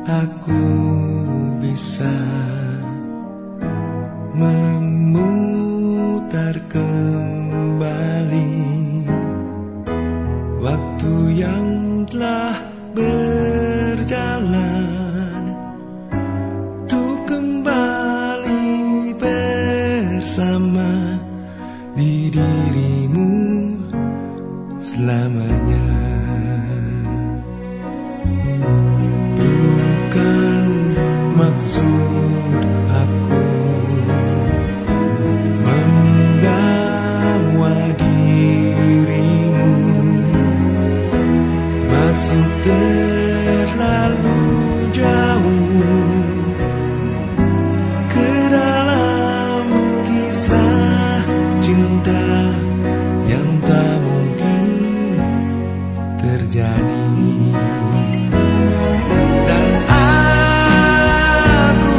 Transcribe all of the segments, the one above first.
aku bisa memutar kembali waktu yang telah berjalan, untuk kembali bersama di dirimu selamanya. Bukan maksud aku membawa dirimu masuk terlalu jauh ke dalam kisah cinta yang tak mungkin terjadi. Dan aku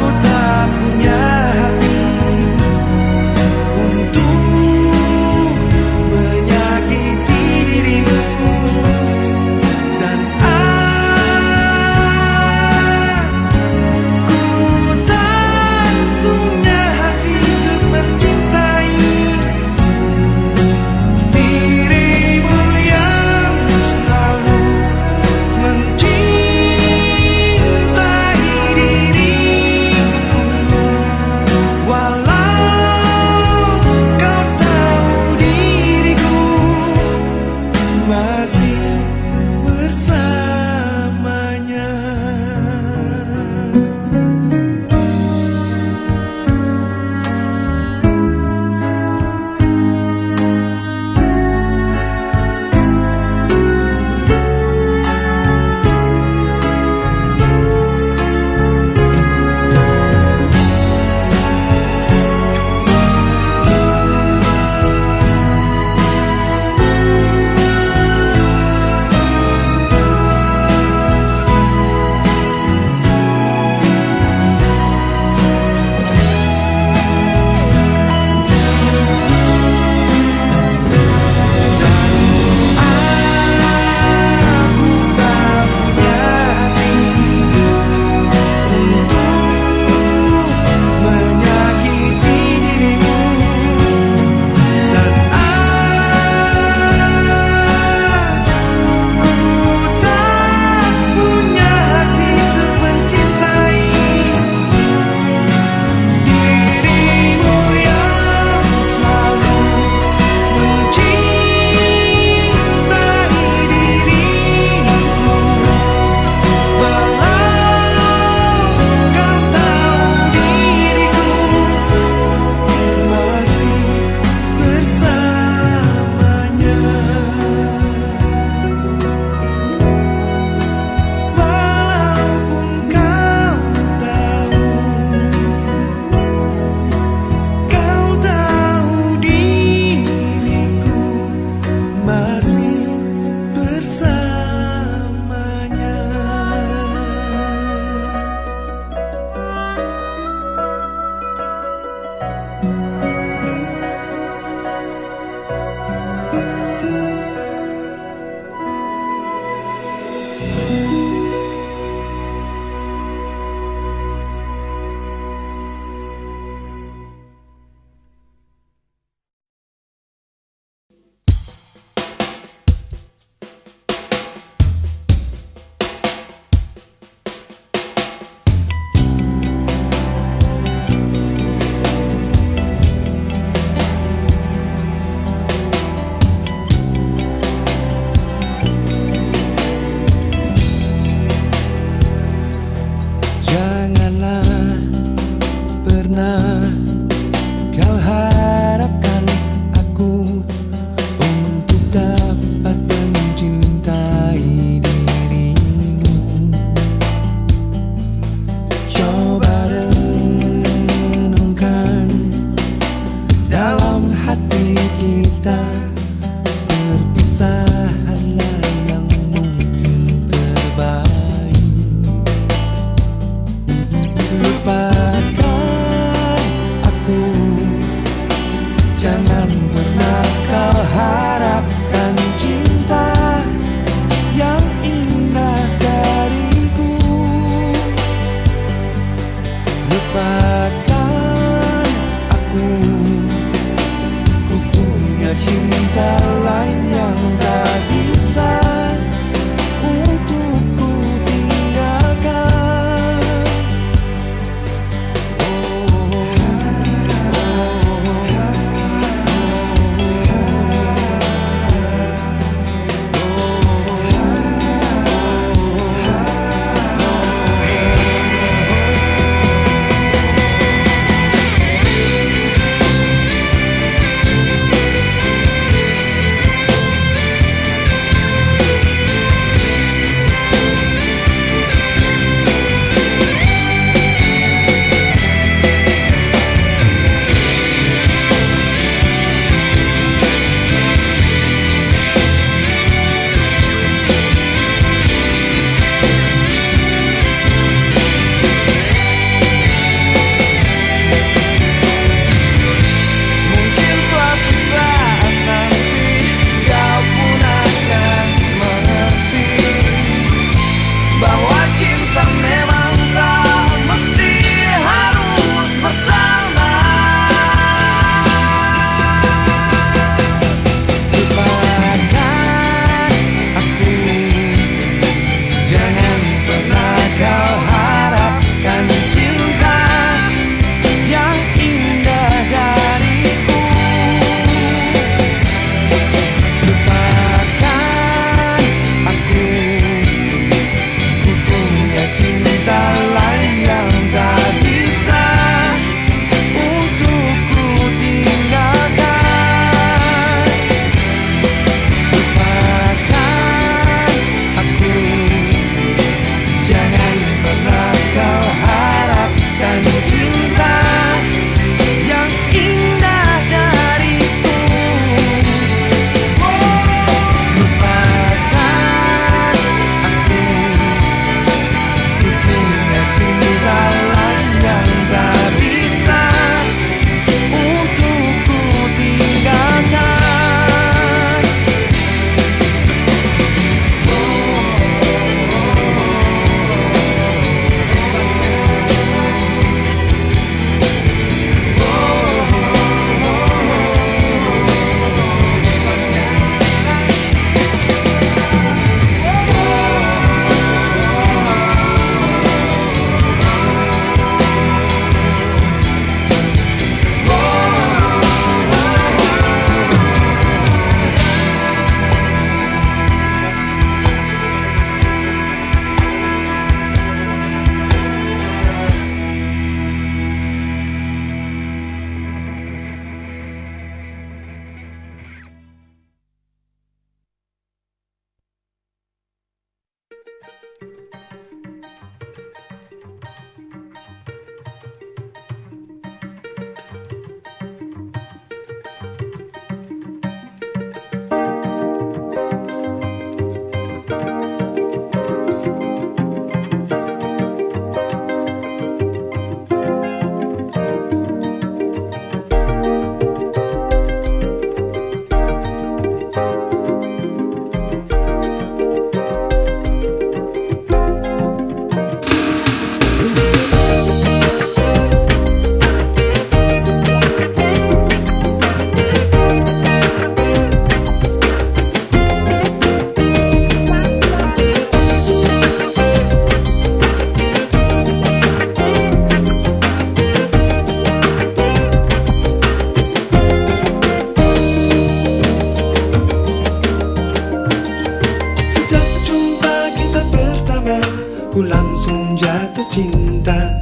jatuh cinta,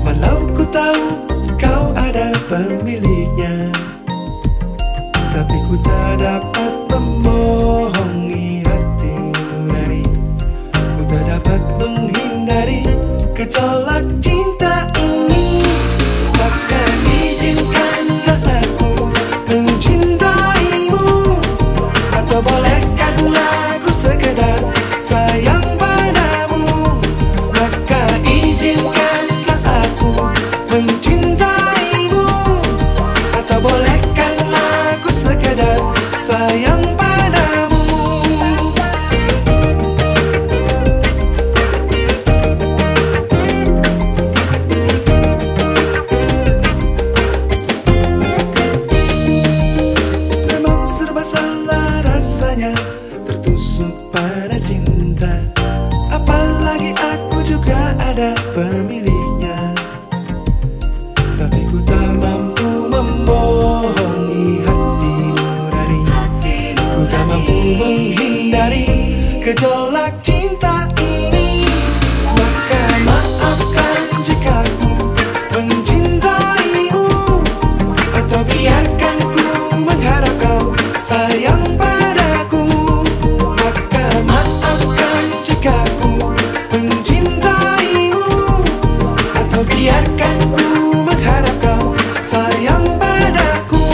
walau ku tahu kau ada pemiliknya. Tapi ku tak dapat membohongi hati nurani, ku tak dapat menghindari gejolak cinta ini. Maka izinkanlah aku mencintaimu, atau bolehkanlah aku sekedar sayang padamu. Maka izinkanlah aku mencintaimu, atau bolehkanlah aku sekedar sayang padamu. Memang serba salah rasanya tertusuk pada cinta, apalagi aku juga ada pemiliknya. Tapi ku tak mampu membohongi hati nurani, ku tak mampu menghindari gejolak cinta ini. Maka maafkan jika ku mencintaimu, atau biarkan ku mengharap kau sayang padaku. Maka maafkan jika ku mencintaimu, atau biarkan ku mengharap kau sayang padaku.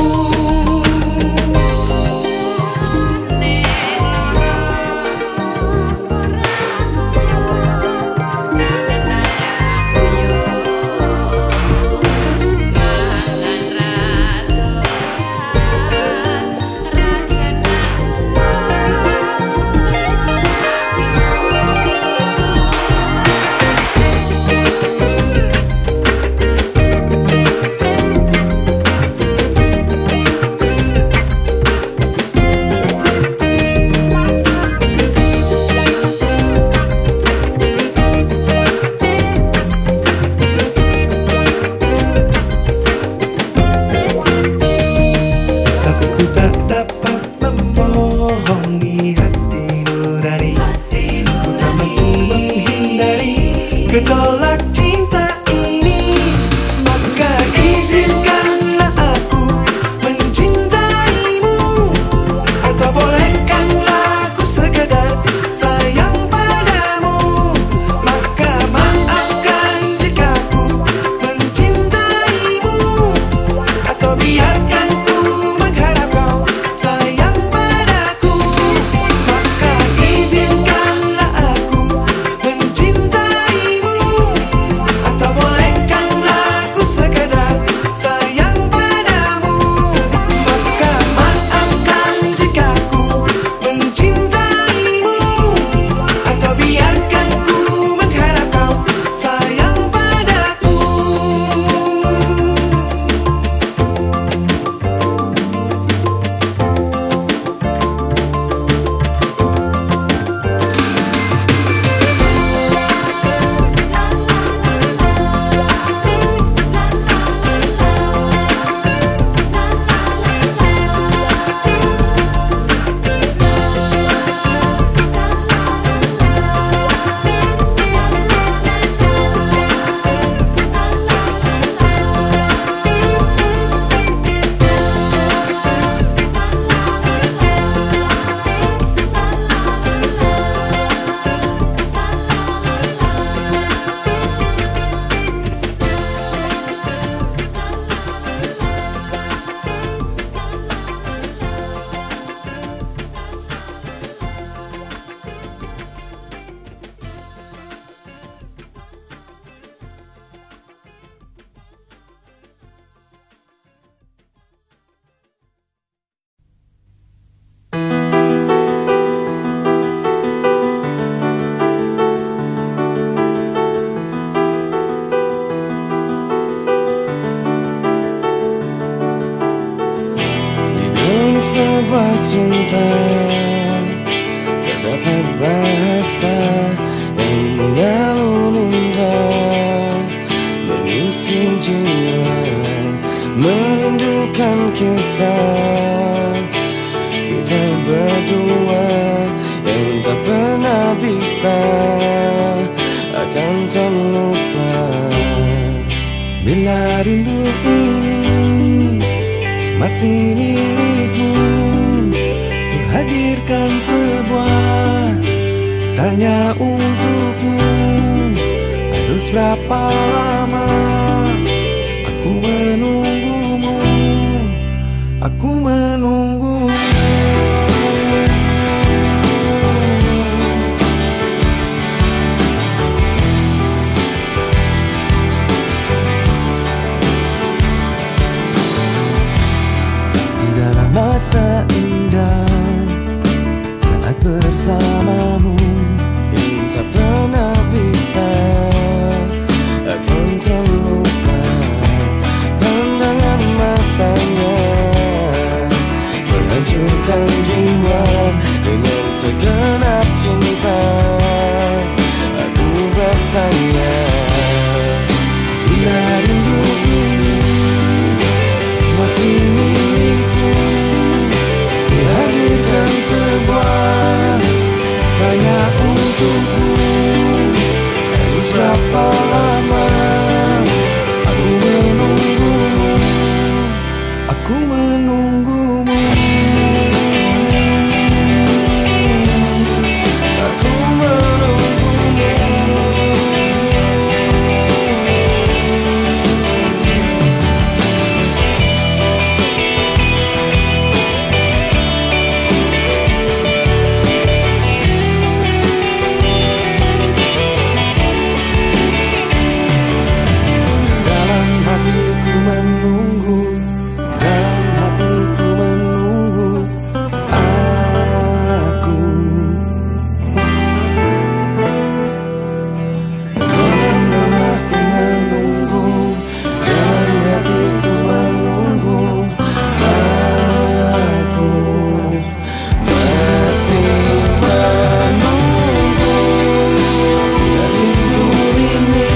Tapi ku tak dapat membohongi hati nurani, ku tak mampu menghindari gejolak cinta ini. Maka izinkanlah aku mencintaimu, atau bolehkanlah aku sekedar sayang padamu. Maka maafkan jika ku mencintaimu, atau biarkan ku mengharap kau sayang padaku. Maka izinkanlah aku mencintaimu, atau bolehkanlah aku sekedar sayang padamu. Maka maafkan jika ku mencintaimu, atau biarkan ku mengharap kau sayang padaku. sebuah cinta terdapat bahasa yang mengalun indah, mengisi jiwa, merindukan kisah kita berdua yang tak pernah bisa akan terlupa. rindu ini masih milikmu. Ku hadirkan sebuah tanya untukmu. Harus berapa lama aku menunggumu? Aku menunggumu. Tidaklah masa indah saat bersamamu yang tak pernah bisa akan terlupa. Pandangan matanya menghancurkan jiwa. Dengan segenap cinta aku bertanya, bila rindu ini masih milikmu, ku hadirkan sebuah tanya untukmu. Harus berapa lama aku menunggumu? Aku menunggumu. aku menunggumu. Dalam hatiku menunggu, dalam hatiku menunggu aku. Dalam aku menunggu, dalam hatiku menunggu. Aku masih menunggu. Rindu ini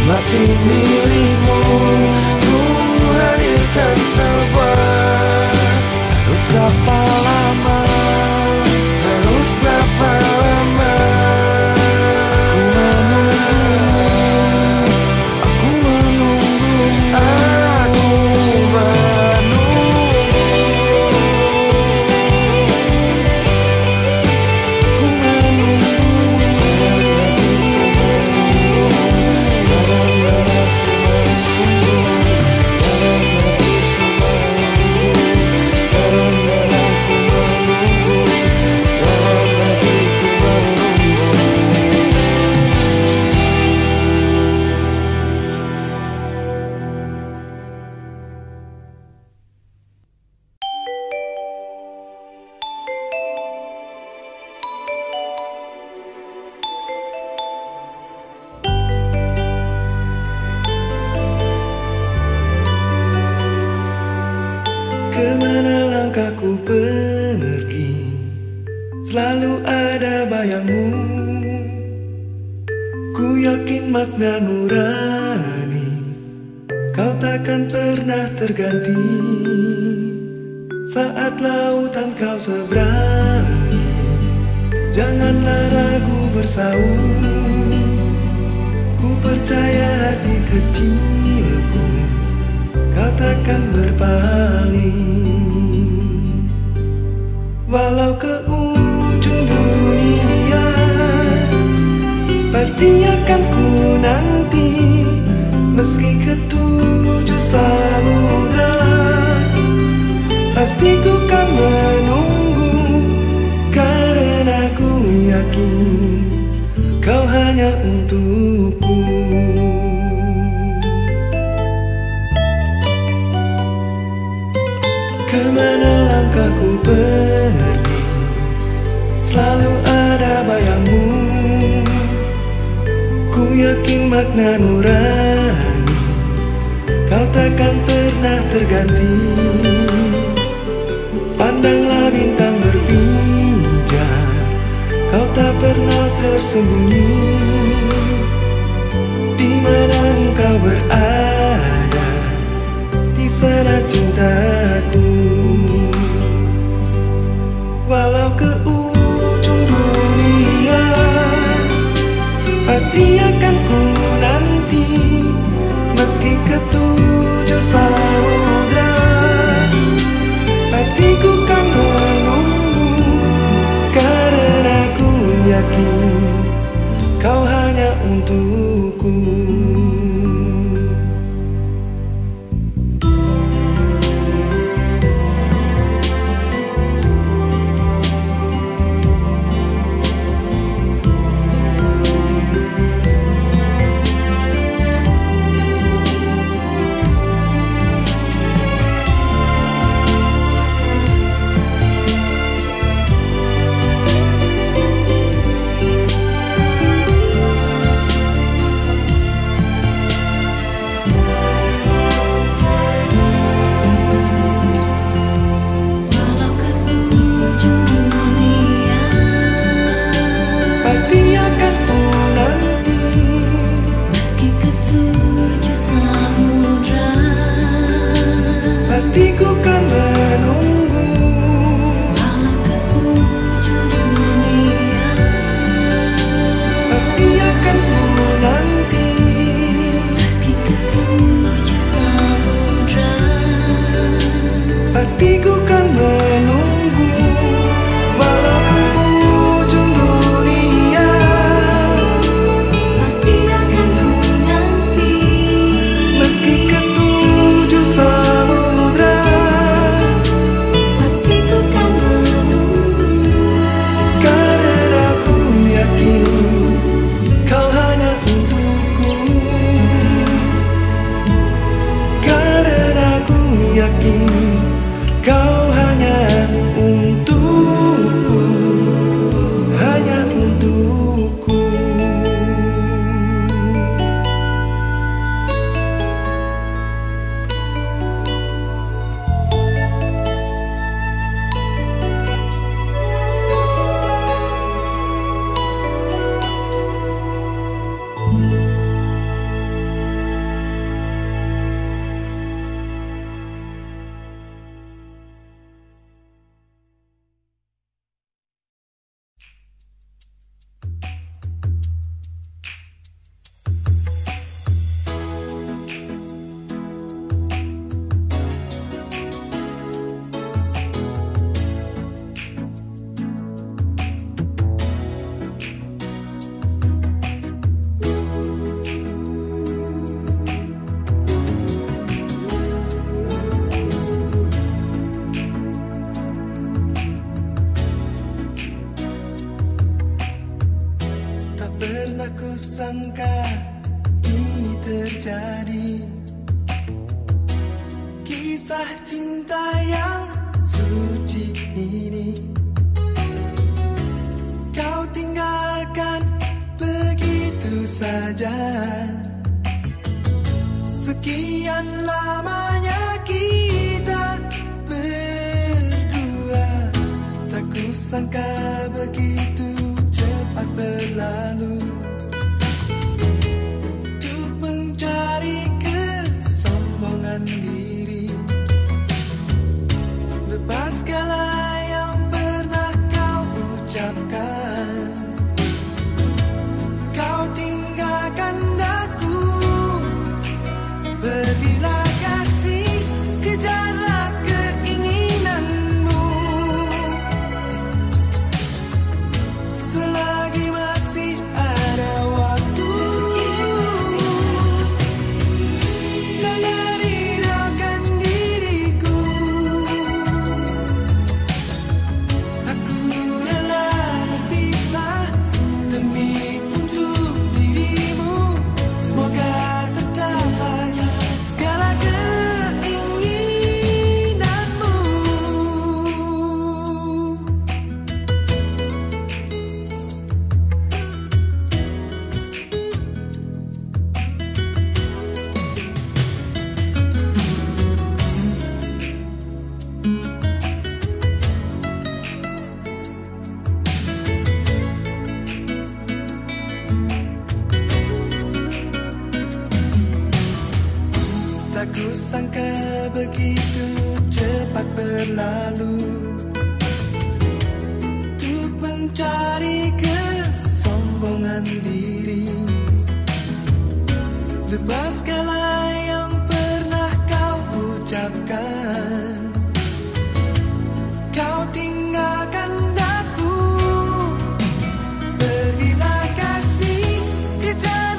masih milikmu. Ku hadirkan sebuah. Harus berapa lama? Harus berapa lama? Aku menunggumu. Aku menunggumu. Aku menunggu. Aku menunggumu. Kemana langkahku pergi, selalu ada bayangmu. Ku yakin makna nurani, kau takkan pernah terganti. Saat lautan kau seberangi, janganlah ragu bersaung. Ku percaya hati kecilku, kau takkan berpaling. Walau ke ujung dunia, pasti akan ku nanti. Meski ke tujuh samudra, pasti ku kan menunggu. Karena ku yakin kau hanya untukku. Kemana langkahku pergi, selalu ada bayangmu. Ku yakin makna nurani, kau takkan pernah terganti. Pandanglah bintang berpijar, kau tak pernah tersembunyi. Di mana engkau berada, di sana cintaku. Walau ke ujung dunia, pasti akan ku nanti. Meski untukku. Pasti ku kan menunggu, walau ke ujung dunia. pasti akan ku nanti, Meski ke tujuh samudra. pasti ku kan menunggu, walau ke ujung dunia. Pasti akan ku nanti, Meski ke tujuh samudra, pasti ku kan menunggu. karena ku yakin kau hanya untukku. Karena ku yakin kau hanya untukku, hanya untukku. Tak pernah ku sangka ini terjadi, kisah cinta yang suci ini. Kau tinggalkan begitu saja, sekian lamanya kita berdua. Tak ku sangka begitu cepat berlalu, untuk mencari kesombongan diri. Lepas segala yang pernah kau ucapkan, kau tinggalkan aku. Pergilah kasih, kejarlah keinginanmu. Selagi masih ada waktu, jangan hiraukan diriku. Aku rela berpisah demi untuk dirimu. Semoga tercapai segala keinginanmu. Tak ku sangka begitu cepat berlalu, untuk mencari kesombongan diri. Lepas segala yang pernah kau ucapkan, kau tinggalkan aku. Pergilah kasih, kejar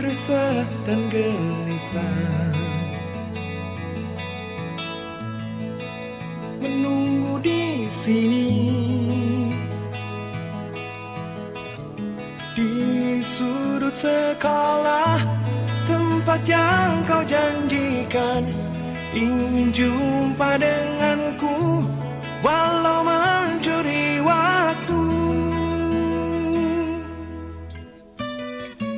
resah dan gelisah, menunggu di sini, di sudut sekolah, tempat yang kau janjikan. Ingin jumpa denganku, walau mencuri waktu.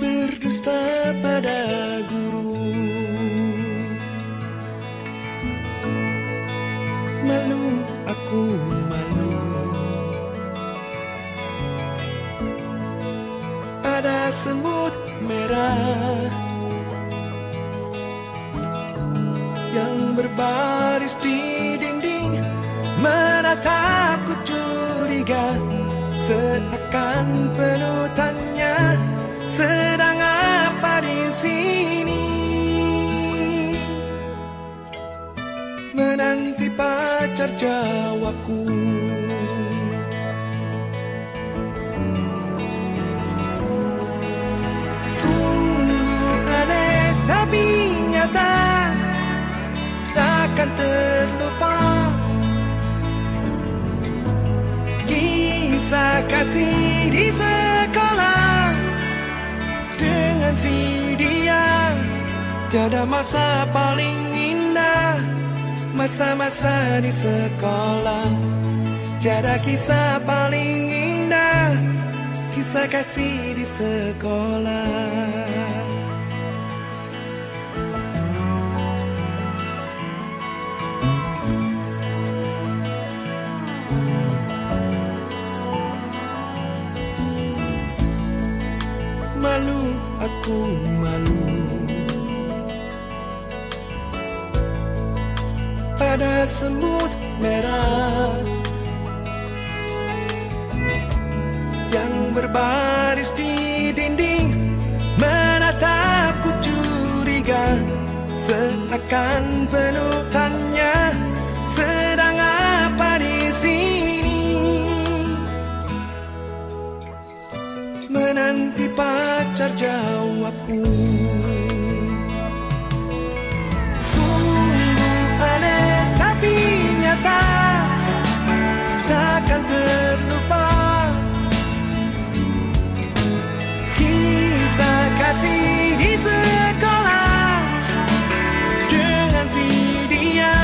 Berdusta pada guru, malu, aku malu. Ada semut merah yang berbaris di dinding, menatapku curiga, seakan penuh tanya, sedang apa di sini? Menanti pacar jawabku. Sungguh aneh tapi nyata, takkan terlupa kisah kasih di sekolah dengan si dia. Tiada masa paling indah, masa-masa di sekolah. Tiada kisah paling indah, kisah kasih di sekolah. Malu, aku malu. Pada semut merah yang berbaris di dinding, menatapku curiga, seakan penuh tanya, sedang apa di sini? Menanti pacar jawabku. Sungguh aneh tapi nyata, takkan terlupa kisah kasih di sekolah dengan si dia.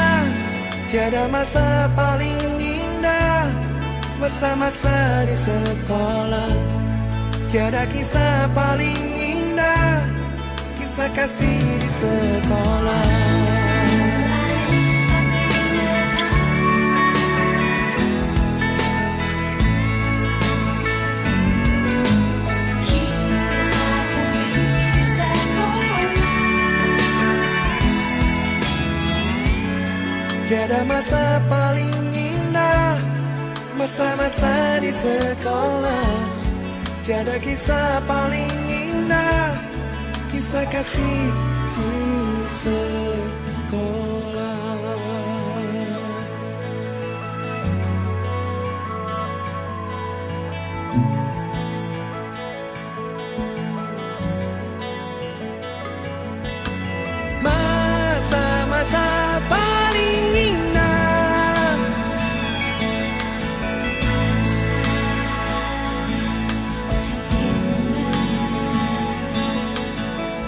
Tiada masa paling indah, masa-masa di sekolah. Tiada kisah paling indah, kisah kasih di sekolah. Tiada masa paling indah, masa-masa di sekolah. Tiada kisah paling indah, kisah kasih di sekolah. Masa-masa paling indah,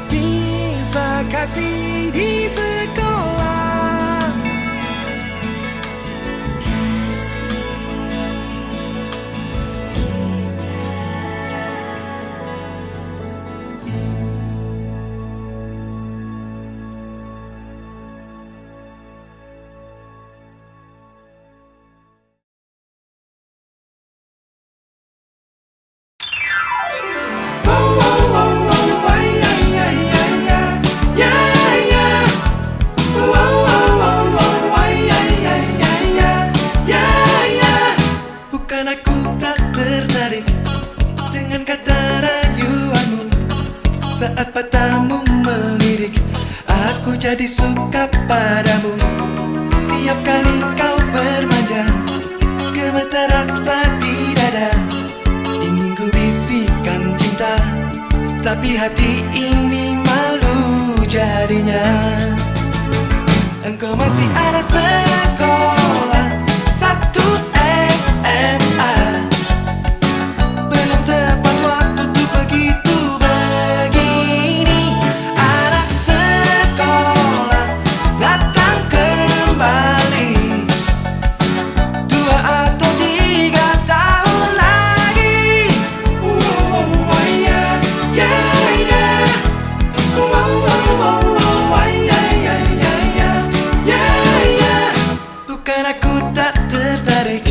kisah kasih di sekolah. Bukan aku tak tertarik dengan kata rayuanmu, saat matamu melirik, aku jadi suka padamu. Tiap kali kau bermanja, gemetar rasa di dada, ingin ku bisikan cinta, Tapi hati ini malu jadinya. Engkau masih ada sekolah, satu SMA. Belum tepat waktu tuh begitu begini. Anak sekolah datang kembali 2 atau 3 tahun lagi. Bukan aku tak tertarik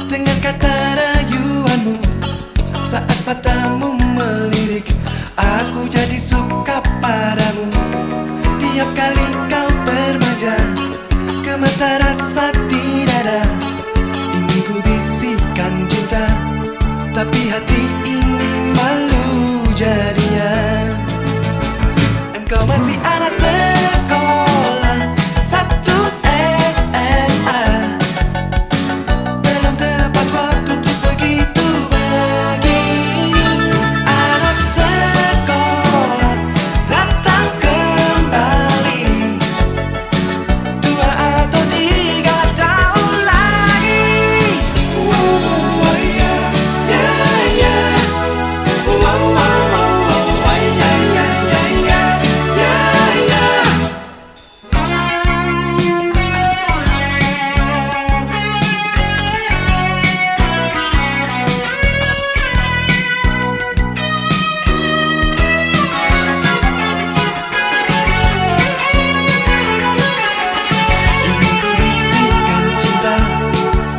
dengan kata rayuanmu. Saat matamu melirik, aku jadi suka padamu. Tiap kali kau bermanja, gemetar rasa di dada. Ingin ku bisikan cinta, tapi hati ini malu jadinya. Engkau masih anak sekolah, satu SMA. Belum tepat waktu tuh begitu begini. Anak sekolah datang kembali 2 atau 3 tahun lagi. Ingin ku bisikan cinta,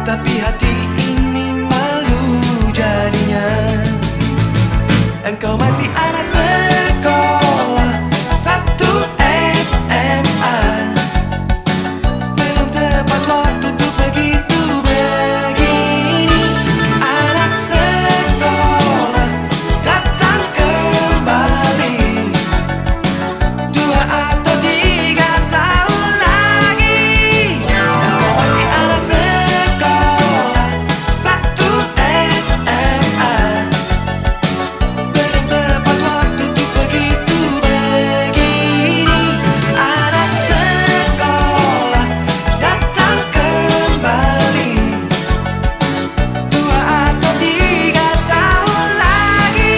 tapi hati ini malu jadinya. Engkau masih anak sekolah, satu SMA. Belum tepat waktu tuh begitu begini. Anak sekolah datang kembali 2 atau 3 tahun lagi. Engkau masih anak sekolah, satu SMA. Belum tepat waktu tuh begitu begini. Anak sekolah datang kembali 2 atau 3 tahun lagi.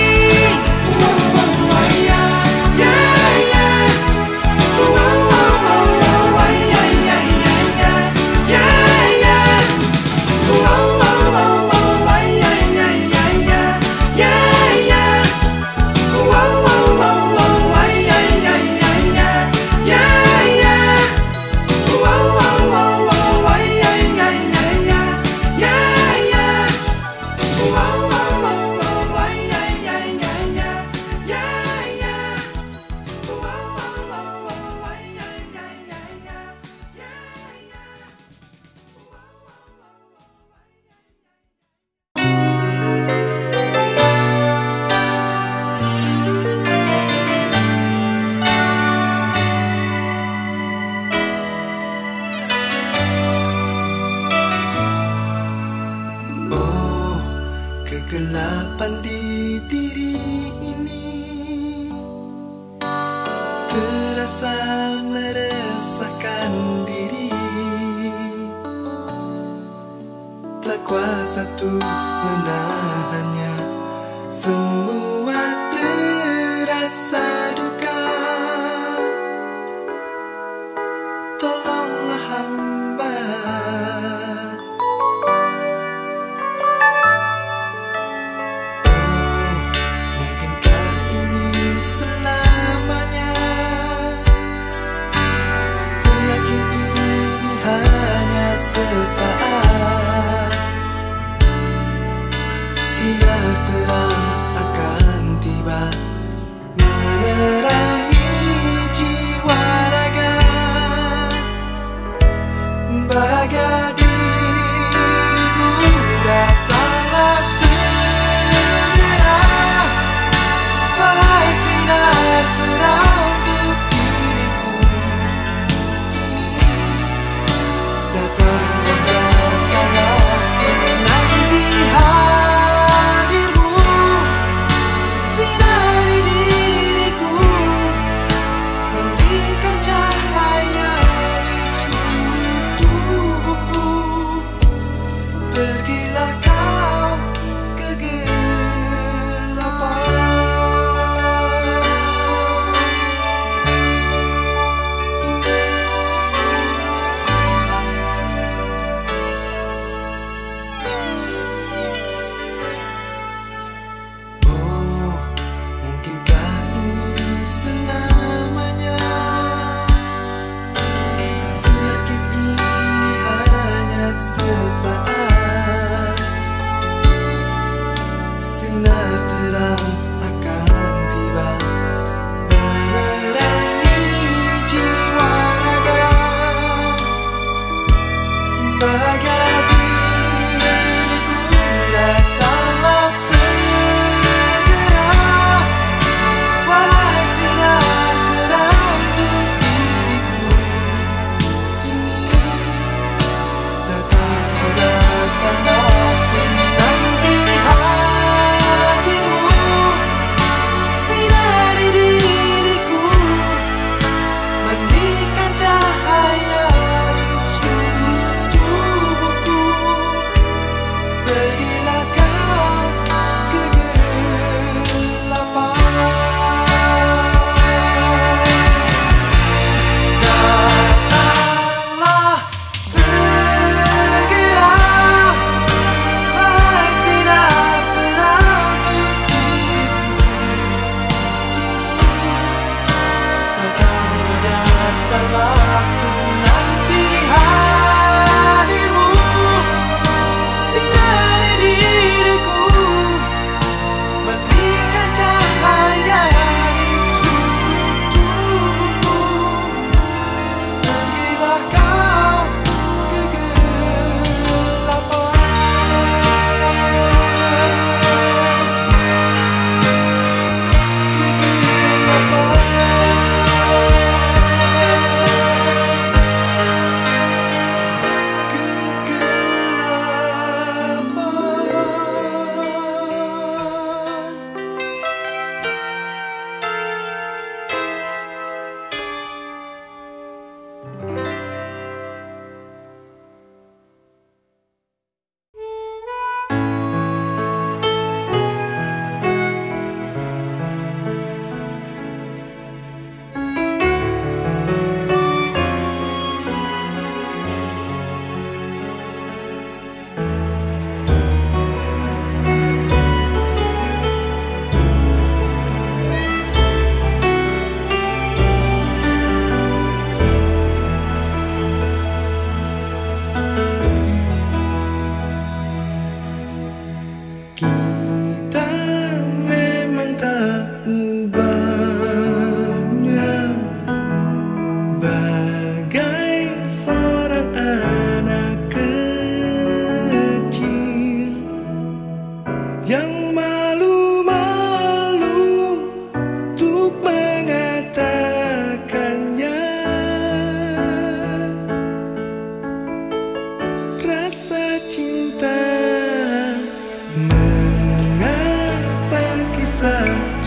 Oh, kegelapan di diri ini terasa meresahkan diri. Tak kuasa tuh menahannya, semua terasa duka. Tolonglah hamba. Mungkinkah ini selamanya? Ku yakin ini hanya sesaat. Sinar terang akan tiba menerangi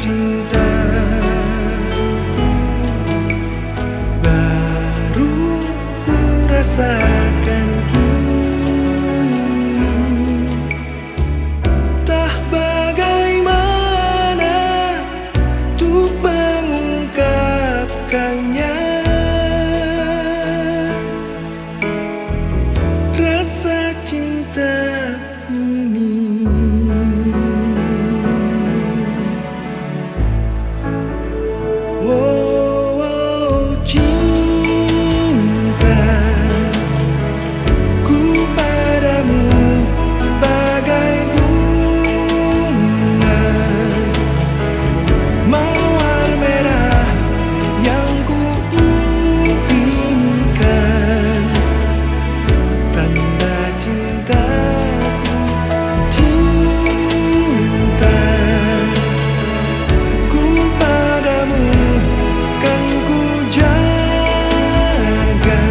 cintaku baru ku rasakan kini. Tak bagaimana untuk mengungkapkannya. Rasa cinta ini cinta ku padamu bagai bunga mawar merah yang ku impikan. Tanda cintaku, cintaku padamu kan ku jaga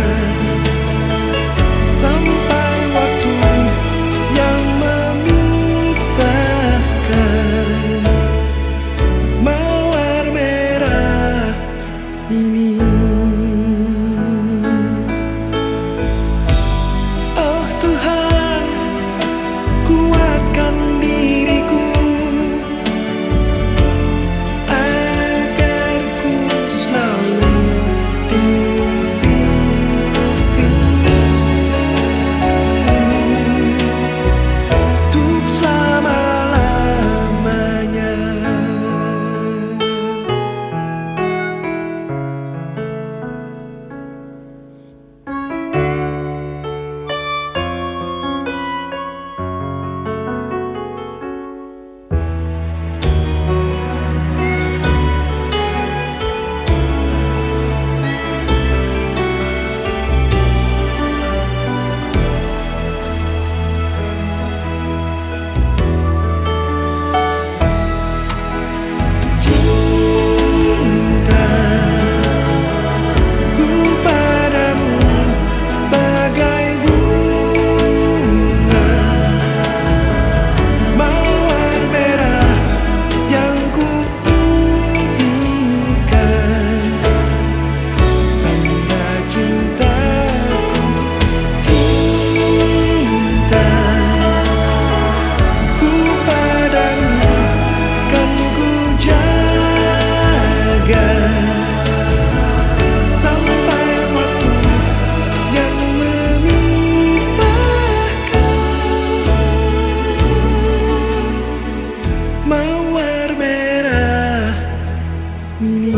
sampai waktu yang memisahkan mawar merah ini. Oh Tuhan, kuatkan diriku agar ku selalu di sisimu untuk selama-lamanya. Cintaku padamu bagai bunga mawar merah yang ku impikan. Tanda cintaku, cintaku padamu kan ku jaga sampai waktu yang memisahkan mawar merah ini.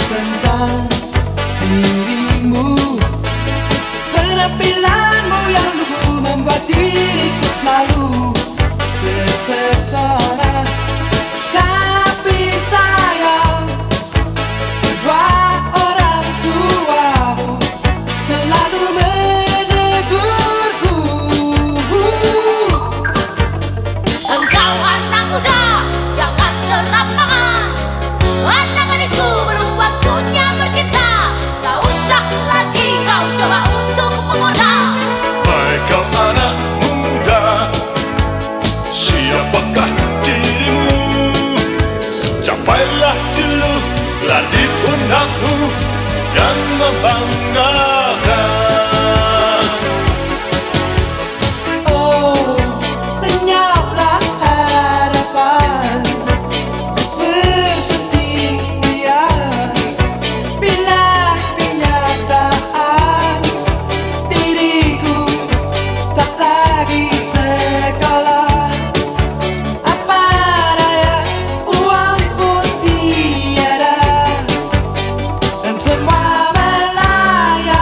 tentang dirimu. Penampilanmu yang lugu membuat diriku selalu terpesona. Tapi sayang, kedua orang tuamu selalu menegurku. Engkau anak muda, jangan serampangan. Anak gadisku, belum waktunya bercinta. Tak usah lagi kau coba untuk menggoda. Hai kau anak muda, siapakah dirimu? Capailah dulu latih pundakmu yang membanggakan. Oh, lenyaplah harapan, ku bersedia bila kenyataan diriku tak lagi sekolah. Apa daya, uang pun tiada, dan semua melayang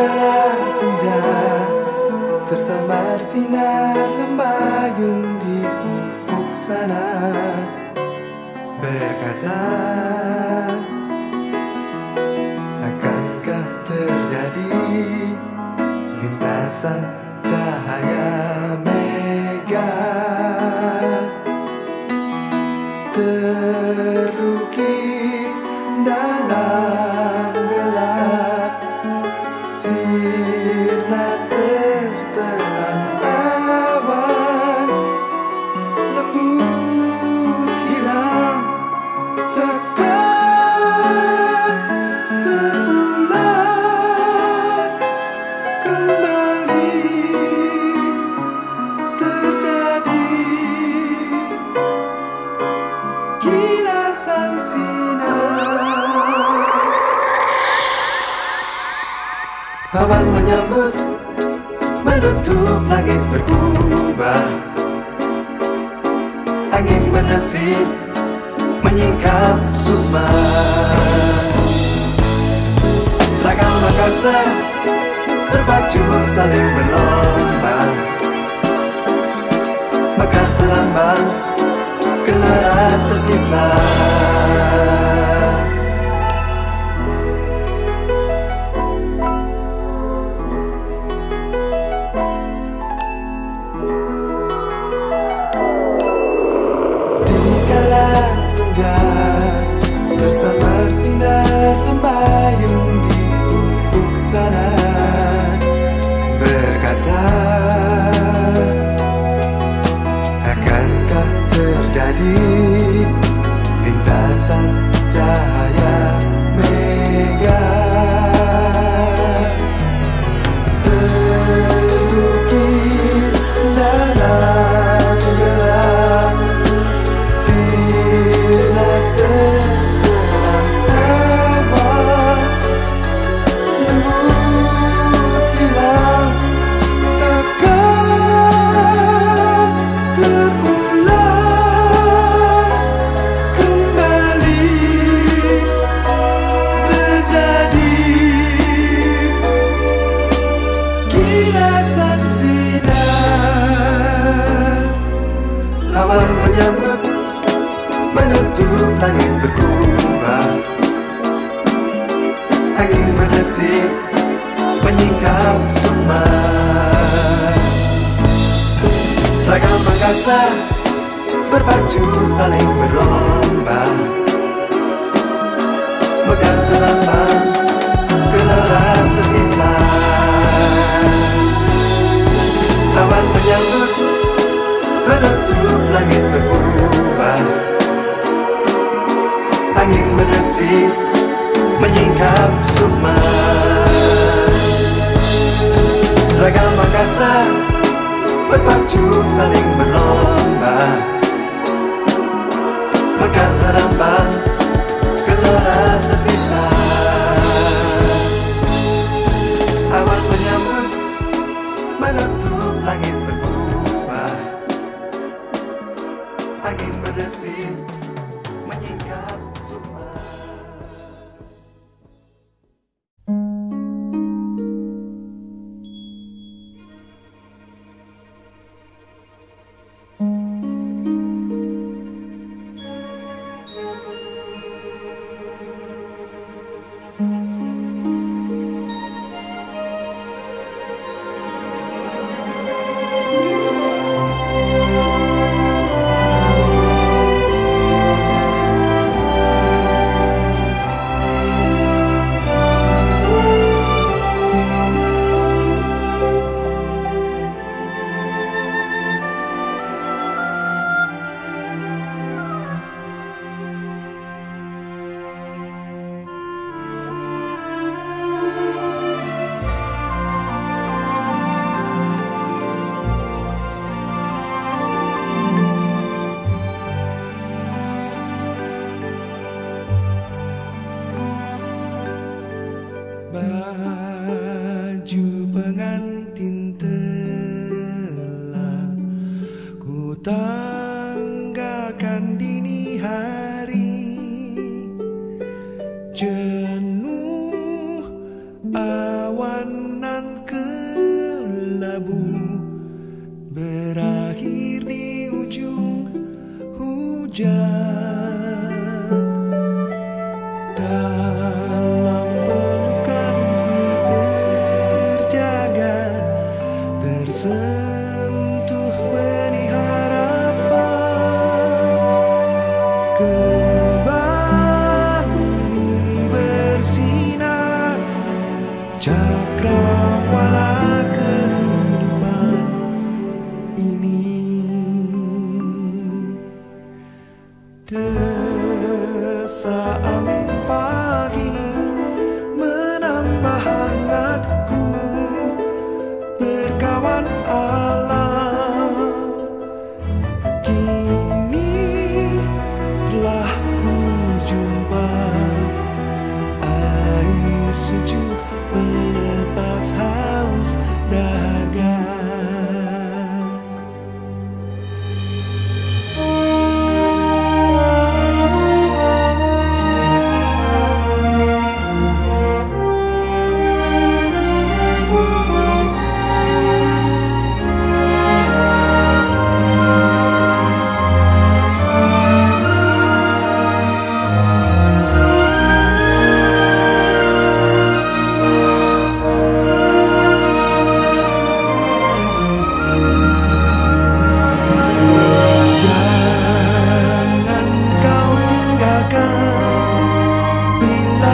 kala senja tersamar sinar lembayung di ufuk sana, berkata, akankah terjadi lintasan cahaya mega terlukis dalam gelap, sirna tertelan awan, lembut hilang takkan terulang kembali terjadi. Kilasan sinar, awan menyambut, menutup langit berubah, angin berdesir menyingkap sukma. Ragam angkasa berpacu saling berlomba, mekar terambang gelaran tersisa. Senja tersamar sinar lembayung di ufuk sana, berkata, akankah terjadi lintasan cahaya mega terlukis dalam gelap, sirna tertelan awan, lembut hilang takkan terulang kembali terjadi. Kilasan sinar, awan menyambut, menutup langit berubah, angin berdesir menyingkap sukma. Ragam angkasa berpacu saling berlomba, mekar terambang gelaran tersisa. Awan menyambut, menutup langit berubah, angin berdesir menyingkap sukma. Ragam angkasa berpacu saling berlomba, mekar terambang gelaran tersisa. Awan menyambut, menutup langit berubah, angin berdesir menyingkap sukma. Baju pengantin telah ku tanggalkan dini hari, jenuh awan Dalam pelukanku terjaga, tersentuh benih harapan. Kembali bersinar cakrawala kehidupan ini. Desa angin pagi menambah hangatku, berkawan alam. Kini telah ku jumpa air sejuk melepas haus dahaga.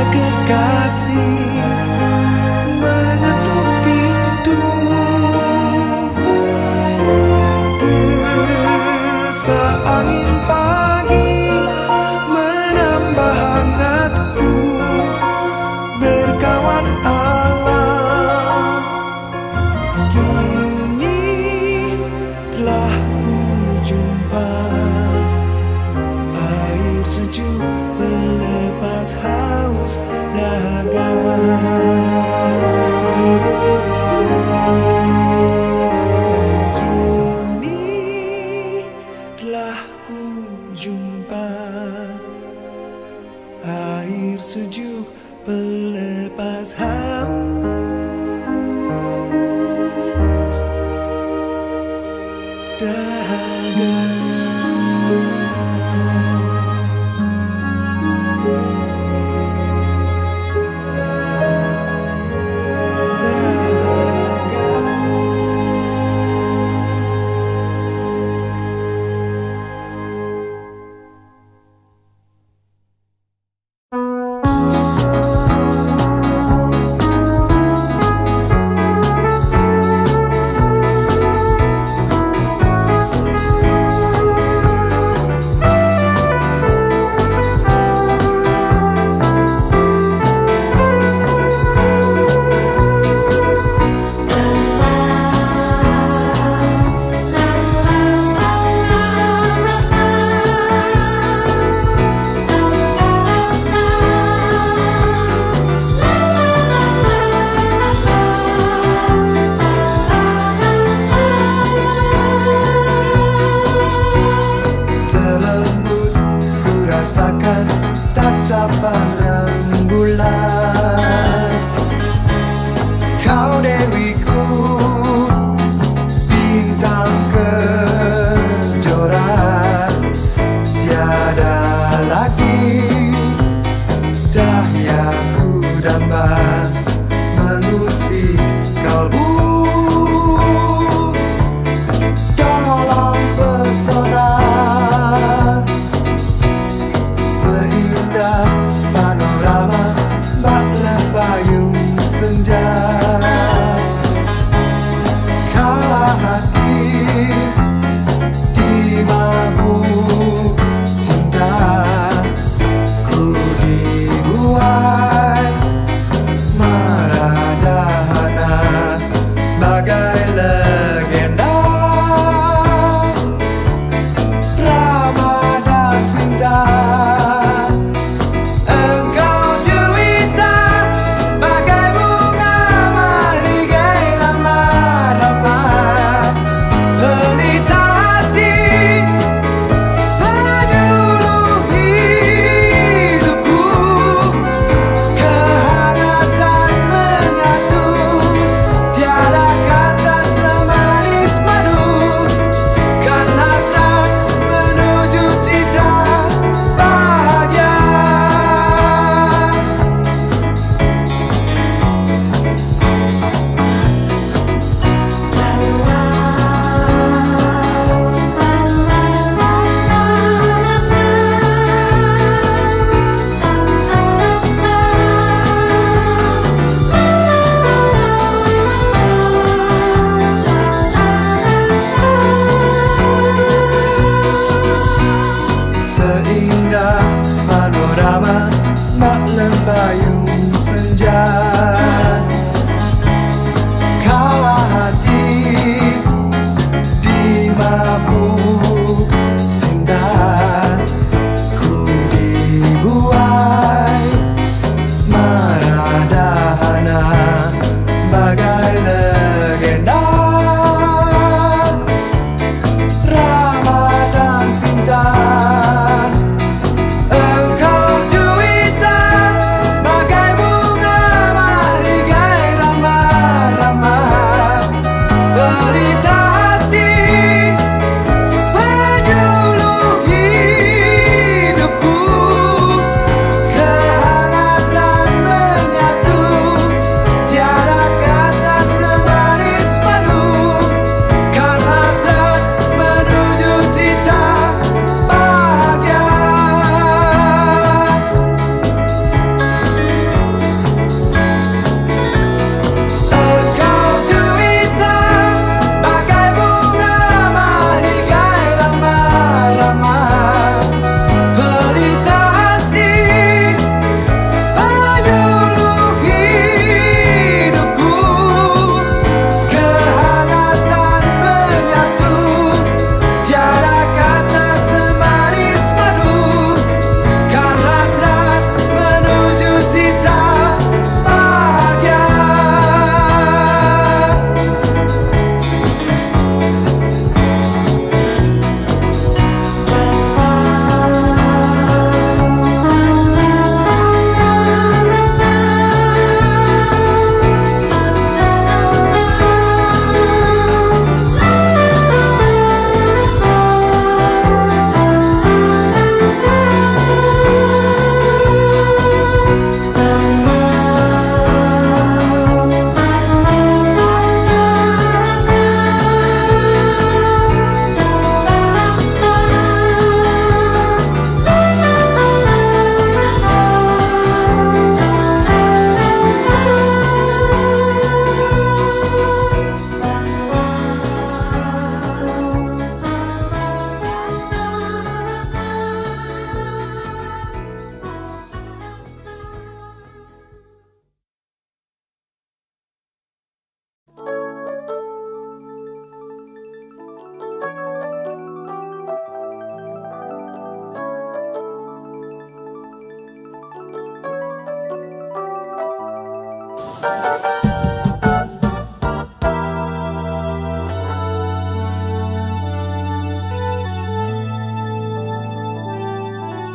Kekasih mengetuk pintu, desa angin pagi menambah hangatku, berkawan alam. Kini telah ku jumpa air sejuk melepas haus dahaga. Kini telah ku jumpa air sejuk melepas haus dahaga. Rasakan tatapan rembulan, kau dewiku, bintang kejora, tiada lagi cahayaku damba mengusik kalbu dalam pesona. Indah panorama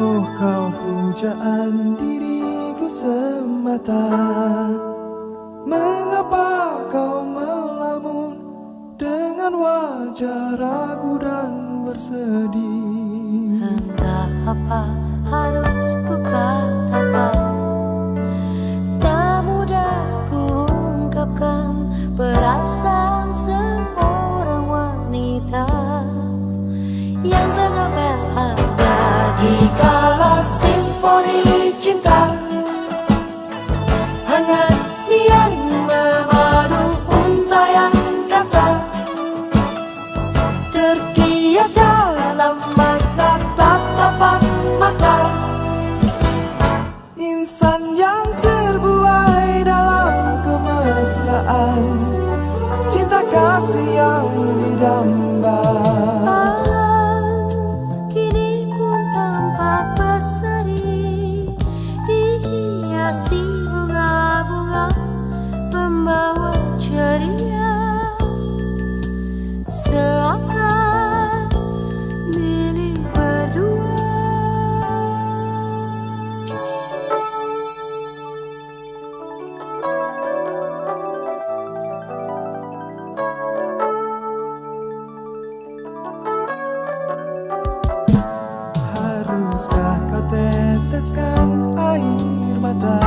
Oh kau pujaan diriku semata, mengapa kau melamun dengan wajah ragu dan bersedih? Entah apa harus ku katakan, tak mudah ku ungkapkan perasaan seorang wanita yang tengah berada di kala simfoni cinta. Hangat niat memadu untayan kata, terkias dalam makna tatapan mata. Insan yang terbuai dalam kemesraan, cinta kasih yang didamba. Alam kini pun tampak berseri, dihiasi bunga-bunga membawa ceria, seakan milik berdua. Haruskah kau teteskan air mata?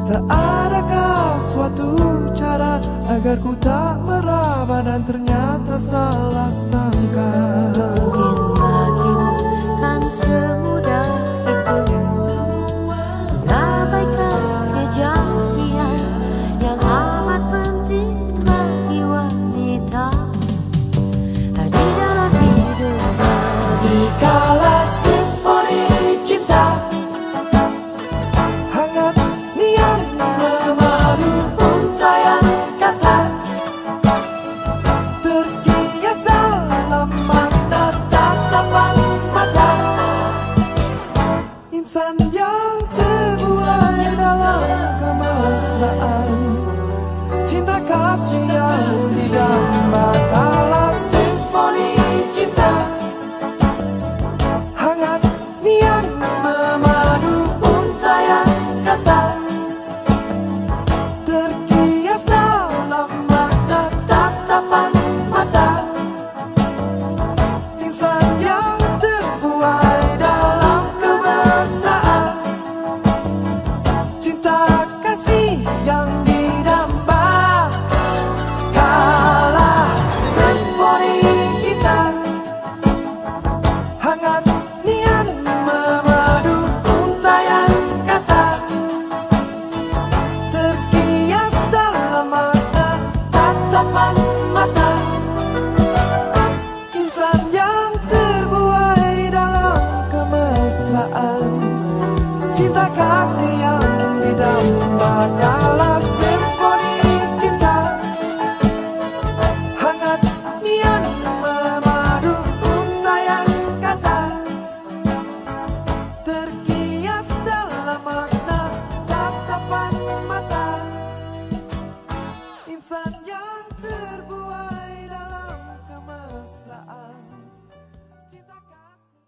Tak adakah suatu cara agar ku tak meraba dan ternyata salah sangka? Mungkin bagimu kan semudah itu mengabaikan kejadian yang amat penting bagi wanita di dalam hidupnya. Di kala simfoni cinta, hangat niat memadu untayan kata, terkias dalam mata tatapan mata. Insan yang terbuai dalam kemesraan, cinta kasih yang didamba. Kala simfoni cinta, hangat niat memadu untayan kata, terkias dalam mata tatapan mata. Insan yang terbuai dalam kemesraan, cinta kasih yang didamba. Kala simfoni cinta, hangat niat memadu untayan kata, terkias dalam mata tatapan mata. Insan yang terbuai dalam kemesraan, cinta kasih yang didamba. Kala simfoni cinta, hangat niat memadu untayan kata, terkias dalam makna tatapan mata. Insan yang terbuai dalam kemesraan, cinta kasih.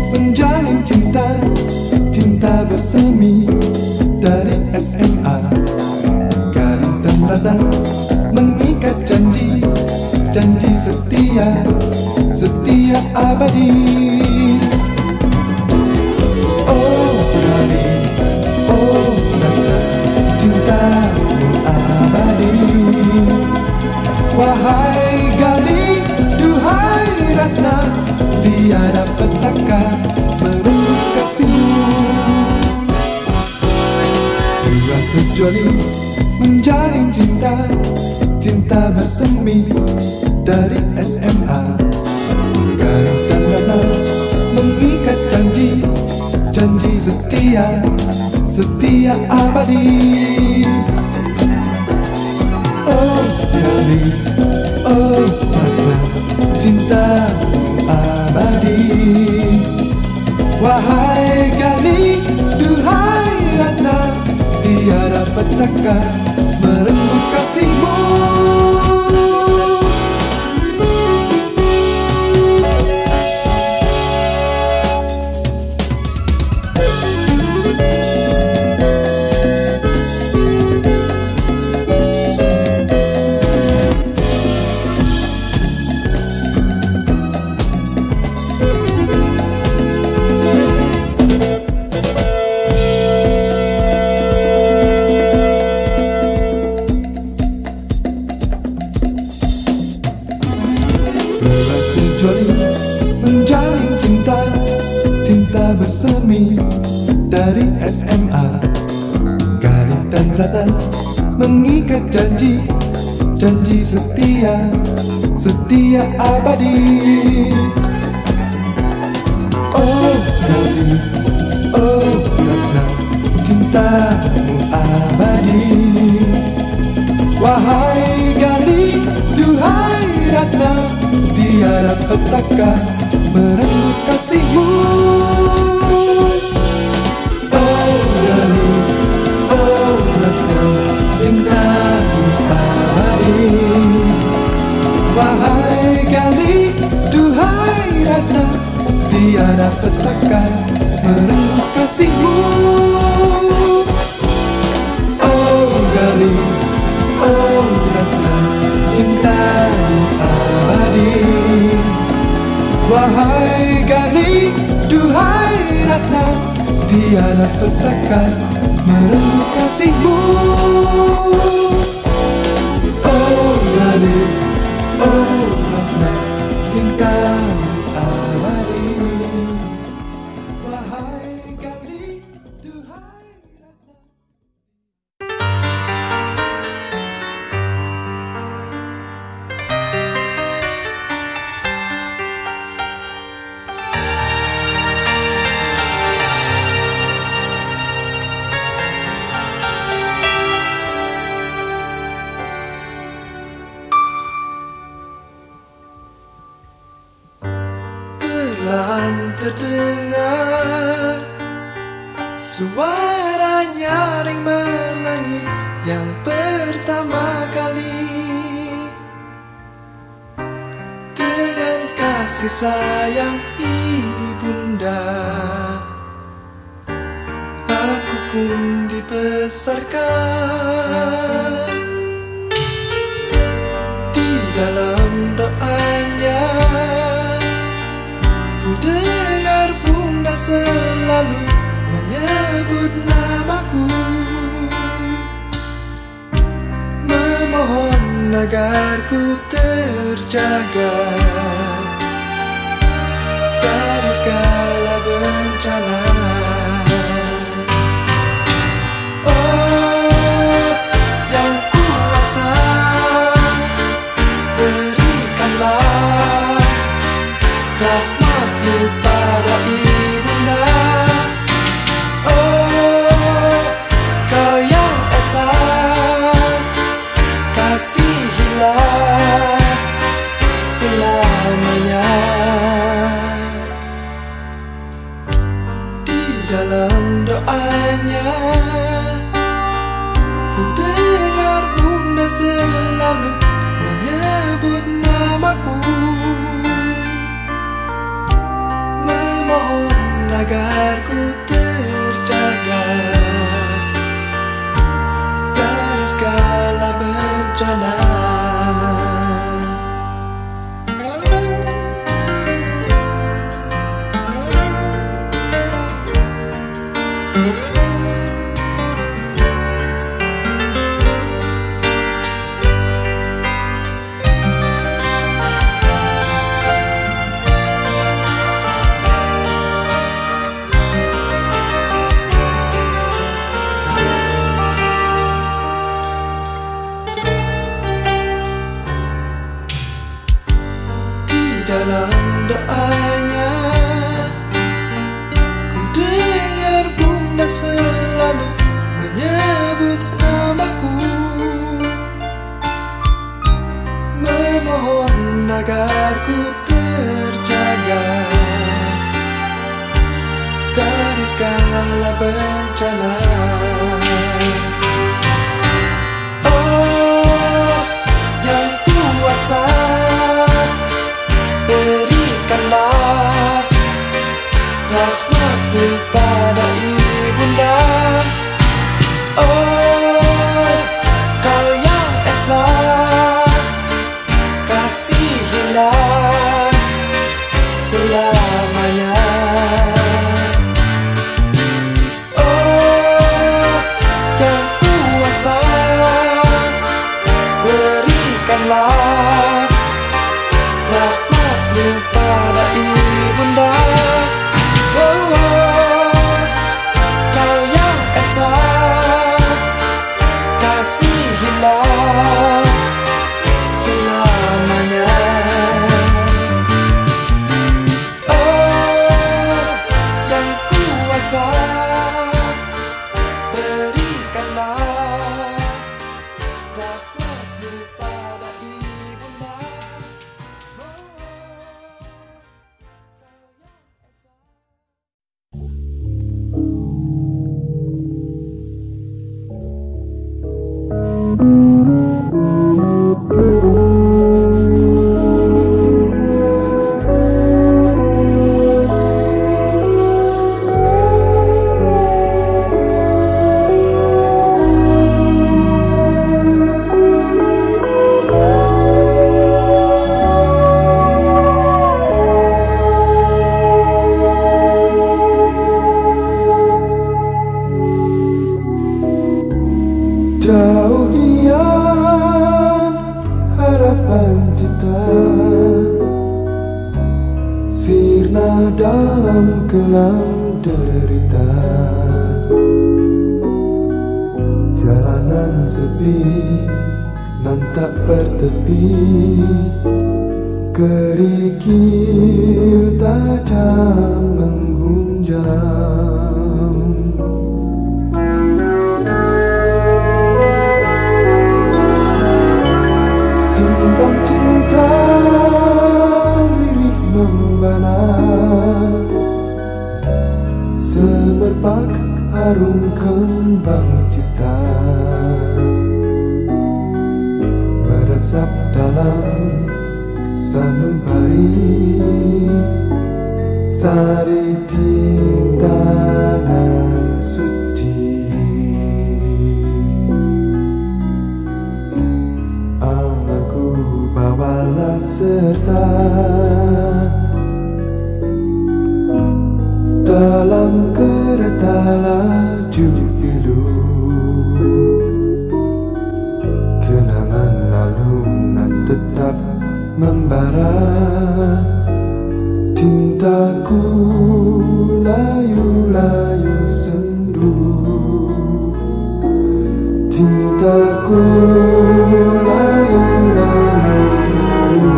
Menjalin cinta, cinta bersemi dari SMA. Galing temrata mengikat janji, janji setia, setia abadi. Oh Galing, oh Ratna, cintamu abadi. Wahai Galing, duhai Ratna, tiada petaka menurut kasihmu. joli menjalin cinta, cinta bersemi dari SMA. Garis dan rana mengikat janji, janji setia, setia abadi. Oh jali, oh rana, cintamu abadi. Wahai Gali, duhai Ratna, tiada petaka merenggut kasihmu. Menjalin cinta, cinta bersemi dari SMA. Garis dan rana mengikat janji, janji setia, setia abadi. Oh Gali, oh Ratna, cintamu abadi. Wahai Gali, duhai Ratna, tiada petaka merenggut kasihmu. Oh Gali, oh Ratna, cintamu abadi. Wahai Gali, duhai Ratna, tiada petaka merenggut kasihmu. Oh Gali, oh Ratna, cintamu abadi. Wahai Gali, duhai Ratna, tiada petaka merenggut kasihmu. Oh Gali, oh Ratna, cintamu abadi. Wahai Gali, duhai Ratna. Perlahan terdengar suara nyaring menangis yang pertama kali. Dengan kasih sayang ibunda, aku pun dibesarkan. Di dalam doanya ku dengar bunda selalu menyebut namaku, memohon agar ku terjaga dari segala bencana. Oh yang kuasa, berikanlah rahmat-Mu pada ibunda. Oh Kau yang esa, kasihilah selamanya. Di dalam doanya ku dengar bunda selalu menyebut namaku, memohon agar ku terjaga dari segala bencana. selalu menyebut namaku, memohon agar ku terjaga dari segala bencana. Oh, yang kuasa, berikanlah rahmat-Mu pada Ibunda. Oh, Kau yang esa, kasihilah selamanya. Oh, yang kuasa, berikanlah rahmat-Mu pada Ibunda. Kau yang esa, kasihilah selamanya. Oh, yang kuasa, berikanlah rahmat-Mu pada Ibunda. Jauh diam harapan cita, sirna dalam kelam derita. Jalanan sepi nan tak bertepi, kerikil tajam menghunjam. Tumbang cinta lirih membana, semerbak harum kembang cita, meresap dalam sanubari, sari cinta nan suci. Anganku bawalah serta dalam kereta laju pilu, kenangan lalu nan tetap membara. Cintaku layu-layu sendu, cintaku layu-layu sendu.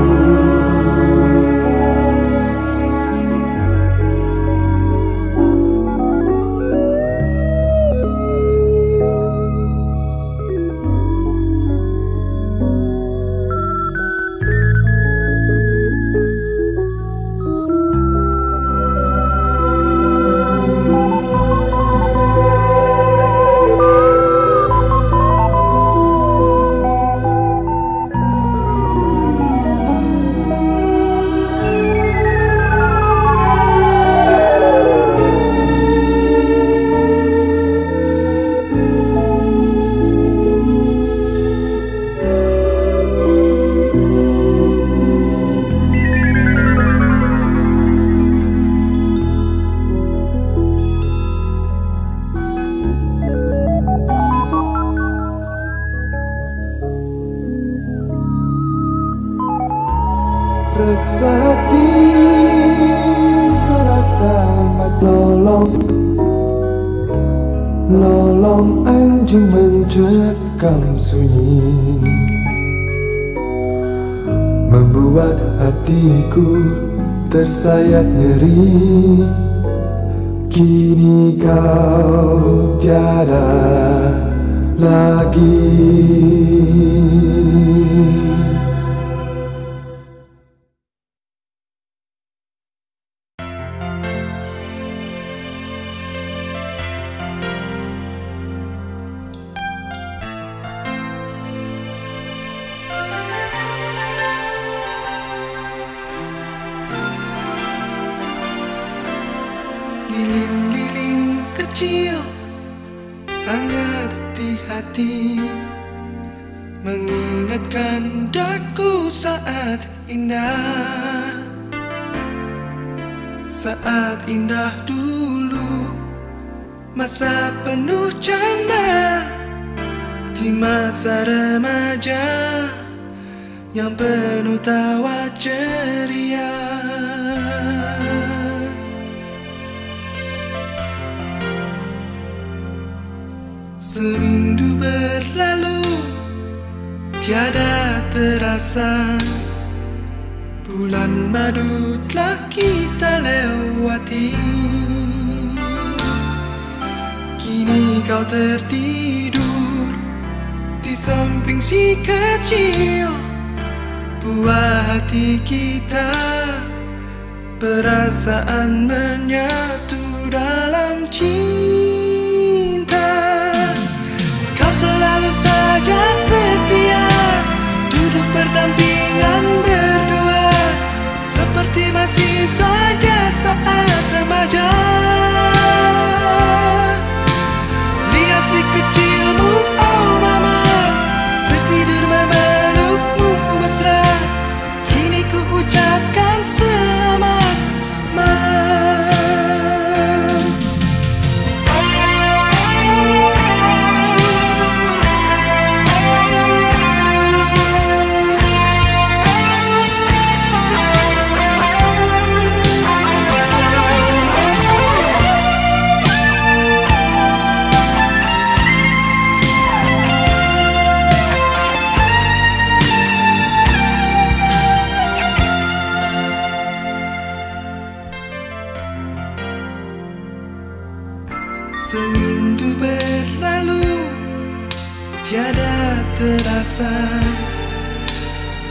Resah hati serasa tolong, nolong anjing mencekam sunyi, membuat hatiku tersayat nyeri. kini kau tiada lagi. Lilin-lilin kecil hangat di hati, mengingatkan daku saat indah. Saat indah dulu, masa penuh canda, di masa remaja yang penuh tawa ceria. Seminggu berlalu, tiada terasa, bulan madu telah kita lewati. Kini kau tertidur di samping si kecil, buah hati kita, perasaan menyatu dalam cinta. Kau selalu saja setia, duduk berdampingan berdua, seperti masih saja saat remaja. Lihat si kecilmu, oh mama, tertidur memelukmu mesra. Kini ku ucapkan selamat malam. Seminggu berlalu, tiada terasa,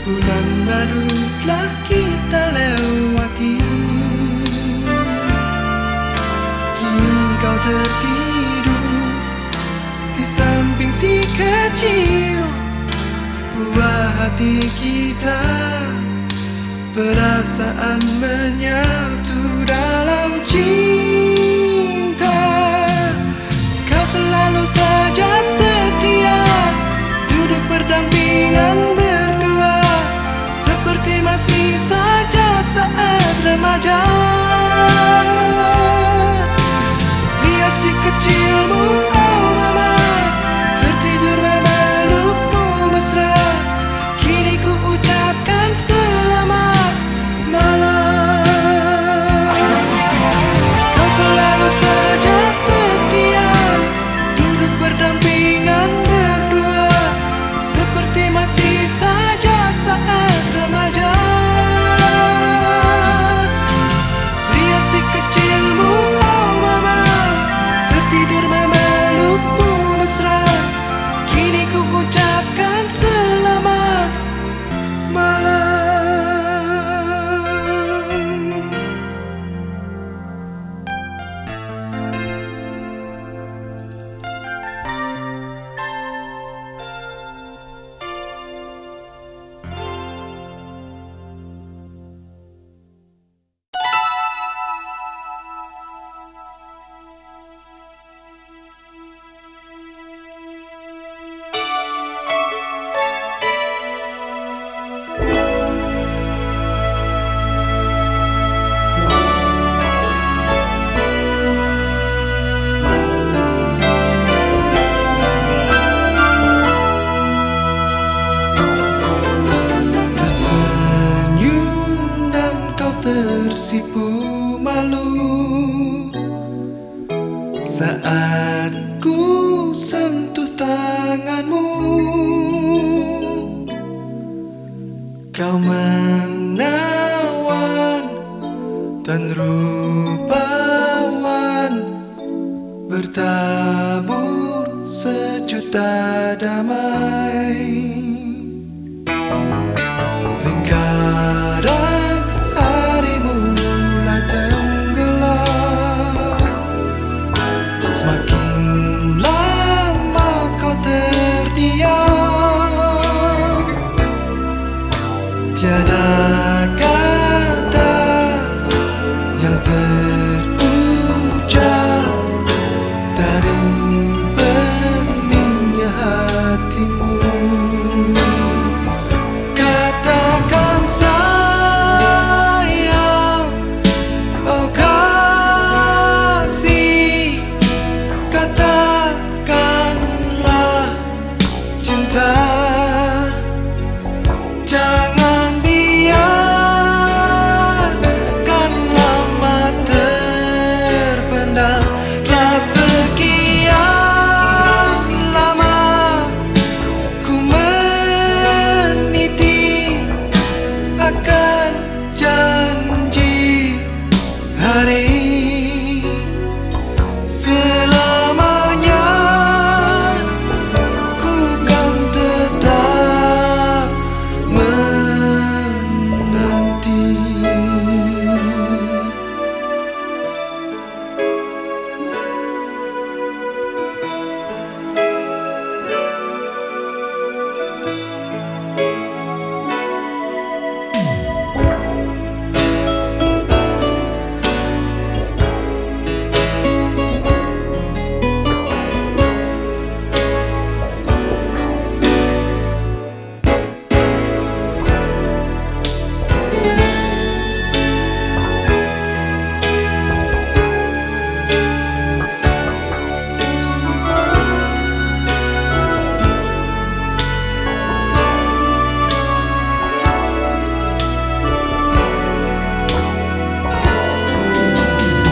bulan madu telah kita lewati. Kini kau tertidur di samping si kecil, buah hati kita, perasaan menyatu dalam cinta. Kau selalu saja setia, duduk berdampingan berdua, seperti masih saja saat remaja. Lihat si kecilmu, oh mama, tertidur memelukmu mesra. Kini ku ucapkan selamat malam. Kau selalu saja setia, duduk berdampingan berdua, seperti masih saja saat remaja. Lihat si kecilmu, oh mama, tertidur memelukmu mesra. Kini ku ucapkan selamat malam. Tersenyum dan kau tersipu malu saat ku sentuh tanganmu. Kau menawan dan rupawan tak damai. Lingkaran harimu mulai tenggelam. Semakin lama kau terdiam, tiada kata yang terucap dari beningnya hatimu. Katakan sayang, oh kasih, katakanlah cinta. Jangan biarkan lama terpendam. Telah sekian lama ku meniti akan janji hari. Selamanya ku kan tetap menanti.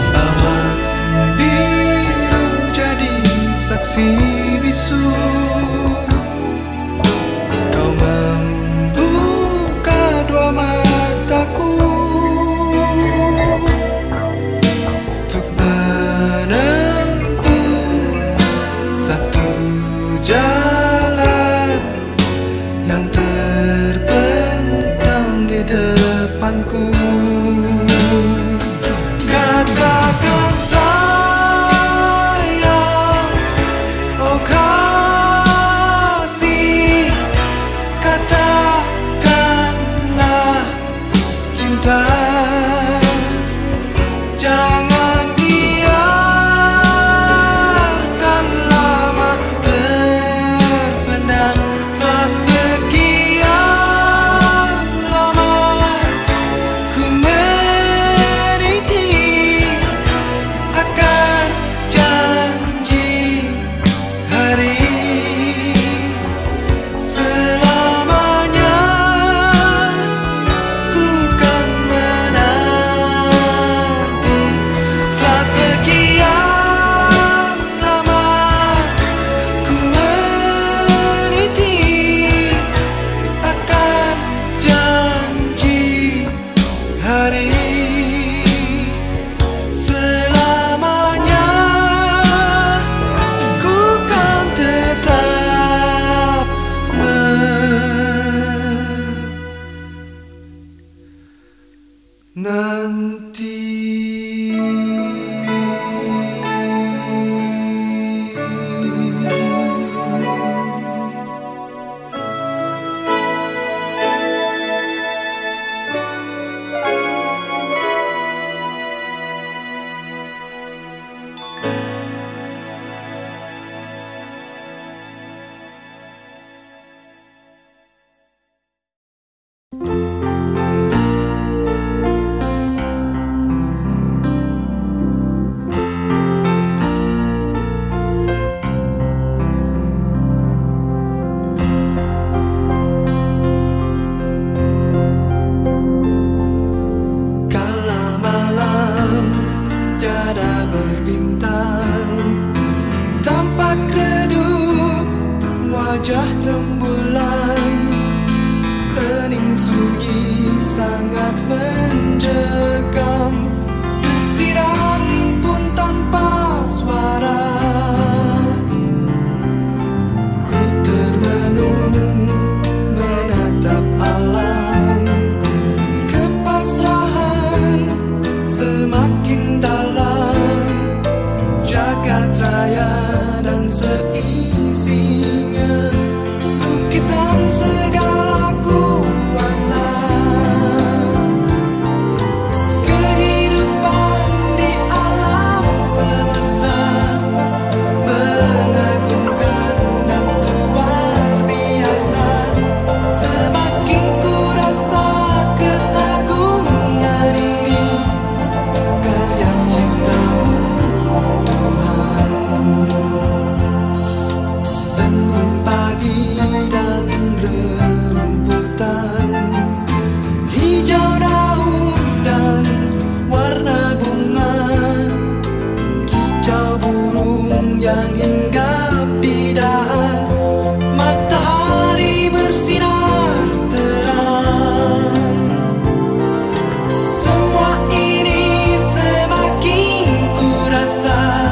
Awan biru jadi saksi bisu. Kau membuka dua mataku untuk menempuh satu jalan yang terbentang di depanku. Katakan sayang, oh kasih, katakanlah cinta. Jangan biarkan lama terpendam. Telah sekian lama ku meniti akan janji hari. Selamanya ku kan menanti. Telah sekian lama ku meniti akan janji hari. Selamanya ku kan tetap menanti. di dahan, matahari bersinar terang. Semua ini semakin ku rasa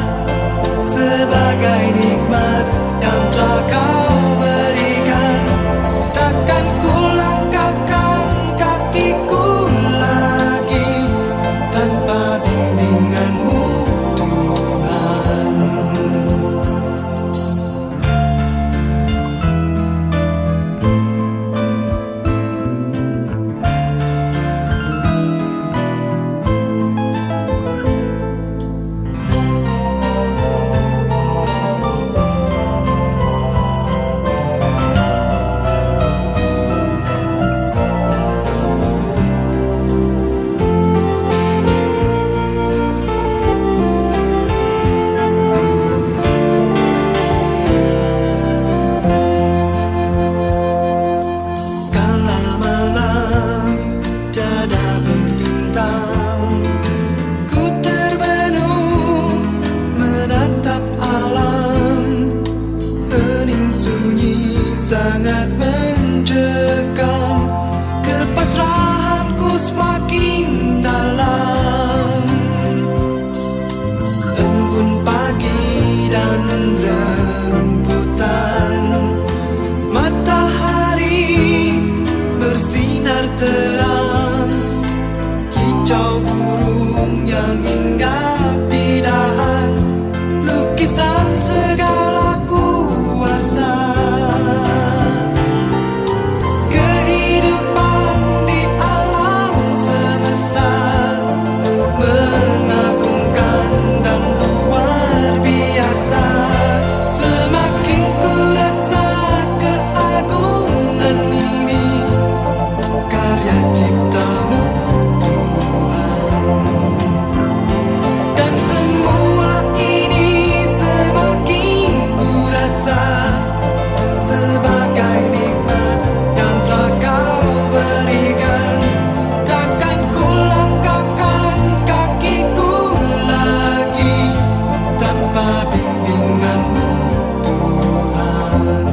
sebagai nikmat yang telah kau berikan. Takkan ku langkahkan kakiku lagi tanpa bimbinganmu, Tuhan. Kala malam tiada berbintang, ku terbenung menatap alam. Hening sunyi sangat mencekam, kepasrahanku semakin dalam. Embun pagi dan rerumputan, matahari bersinar terang. Kicau burung yang hinggap di dahan, lukisan segala kuasa. Kehidupan di alam semesta mengagumkan dan luar biasa. Semakin ku rasa keagungan ini, karya ciptamu, Tuhan. Dan semua ini semakin ku rasa sebagai nikmat yang telah kau berikan. Takkan ku langkahkan kakiku lagi tanpa bimbinganmu, Tuhan.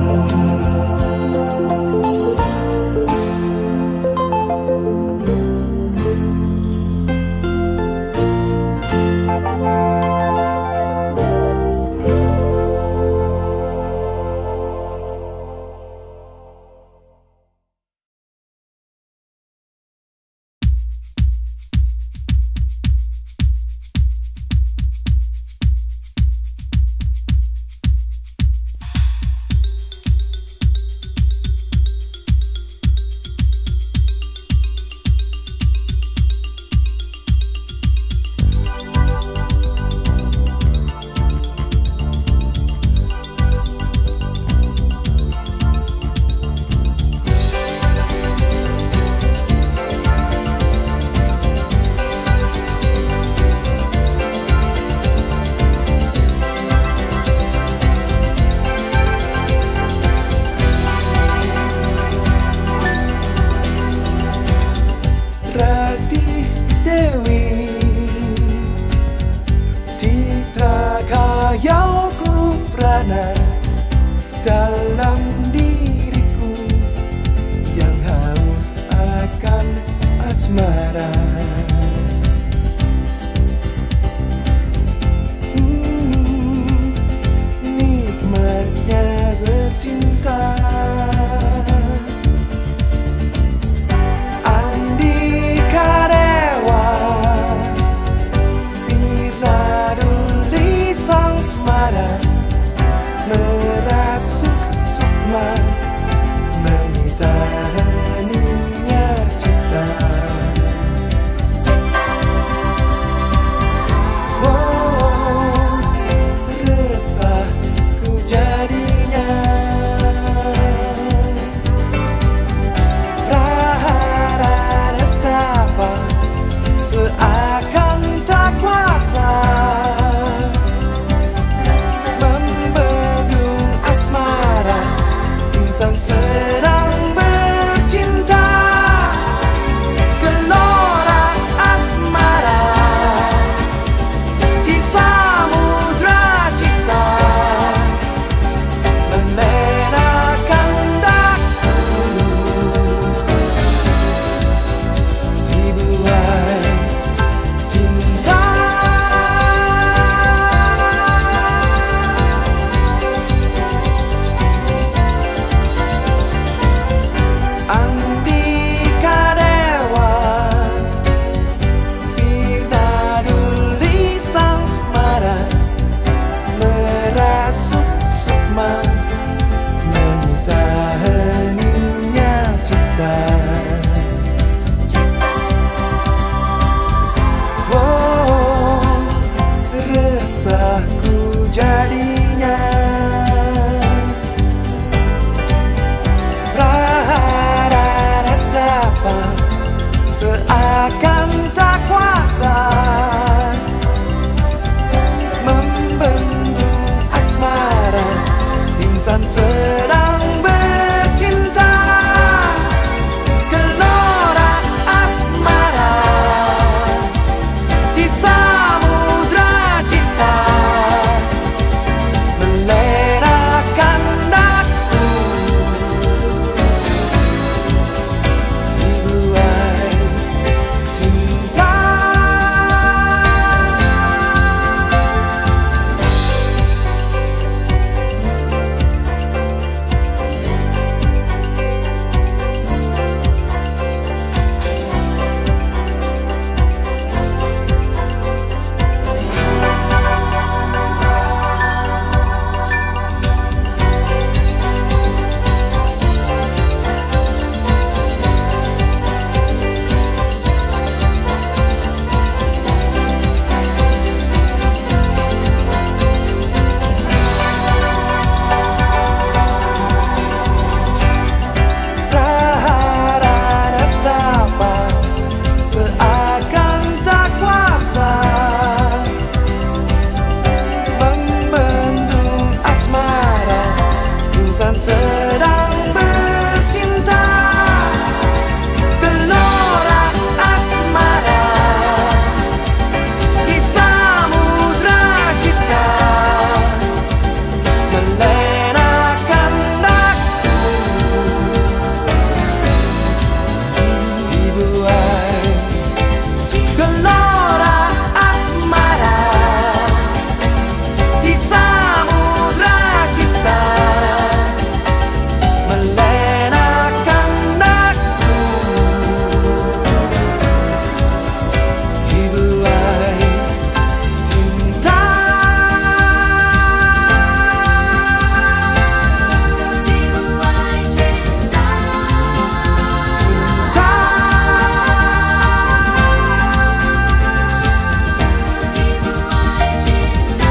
Rati Dewi, citra kayauku prana dalam diriku yang haus akan asmara. Nikmatnya bercinta. Andika Dewa, Siraduli sang semara, merasuk sukma, menyita heningnya cipta. Oh, resah ku jadinya. Prahara nestapa seakan tak kuasa membendung asmara. Insan sedang bercinta, gelora asmara di samudra cipta. Seakan tak kuasa membendung asmara, insan sedang bercinta. Gelora asmara di samudra cinta melerakan daku, dibuai cinta. Seakan tak kuasa membendung asmara, insan sedang bercinta. Gelora asmara di samudra cinta melenakan daku, dibuai gelora asmara di samudra cinta melenakan daku, dibuai cinta. Dibuai cinta, Cinta. dibuai cinta, dibuai cinta.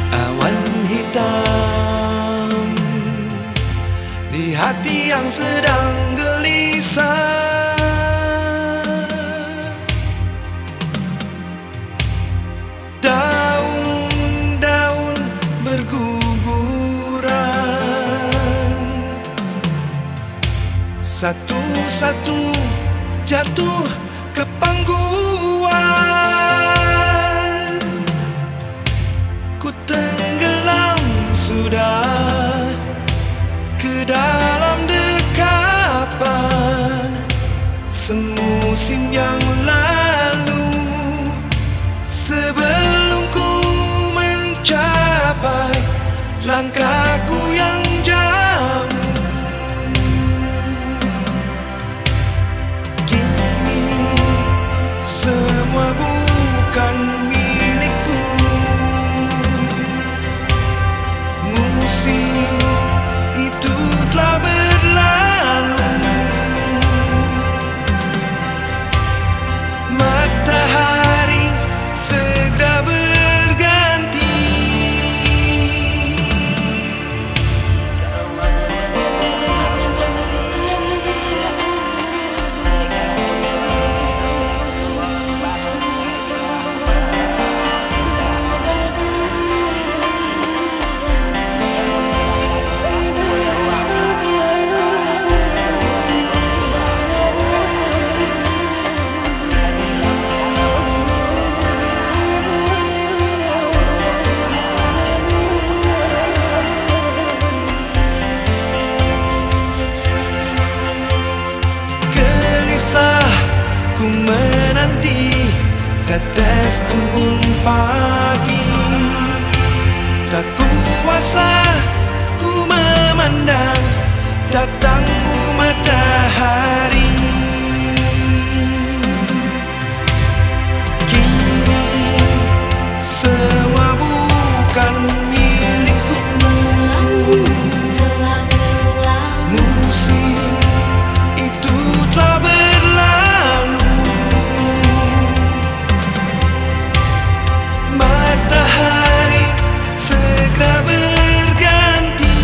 Awan hitam di hati yang sedang gelisah, daun-daun berguguran, satu-satu jatuh ke pangkuan. Ku tenggelam sudah ke dalam dekapan semusim yang lalu, sebelum ku mencapai langkahku yang jauh. Kini semua bukan milikku, musim itu telah berlalu. segera berganti. Ku menanti tetes embun pagi, tak kuasa ku memandang datangmu matahari. Kini semua bukan milikku, Telah berlalu. musim itu telah berlalu. Matahari segera berganti.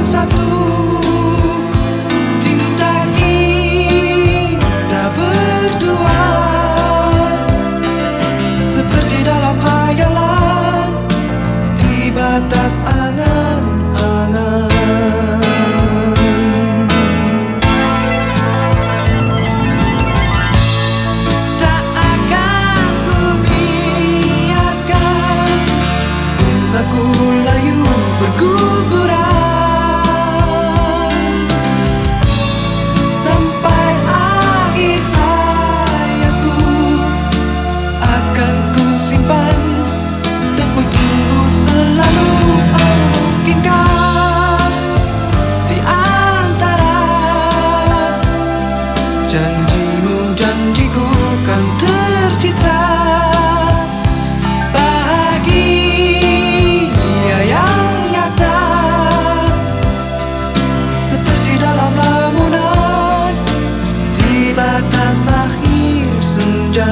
satu. Cinta kita berdua seperti dalam khayalan di batas angan-angan. Tak akan ku biarkan bungaku layu berguguran sampai akhir hayatku. Akan ku simpan dan ku tunggu selalu. Mungkinkah di antara janjimu janjiku kan tercipta bahagia yang nyata seperti dalam lamunan di batas akhir senja.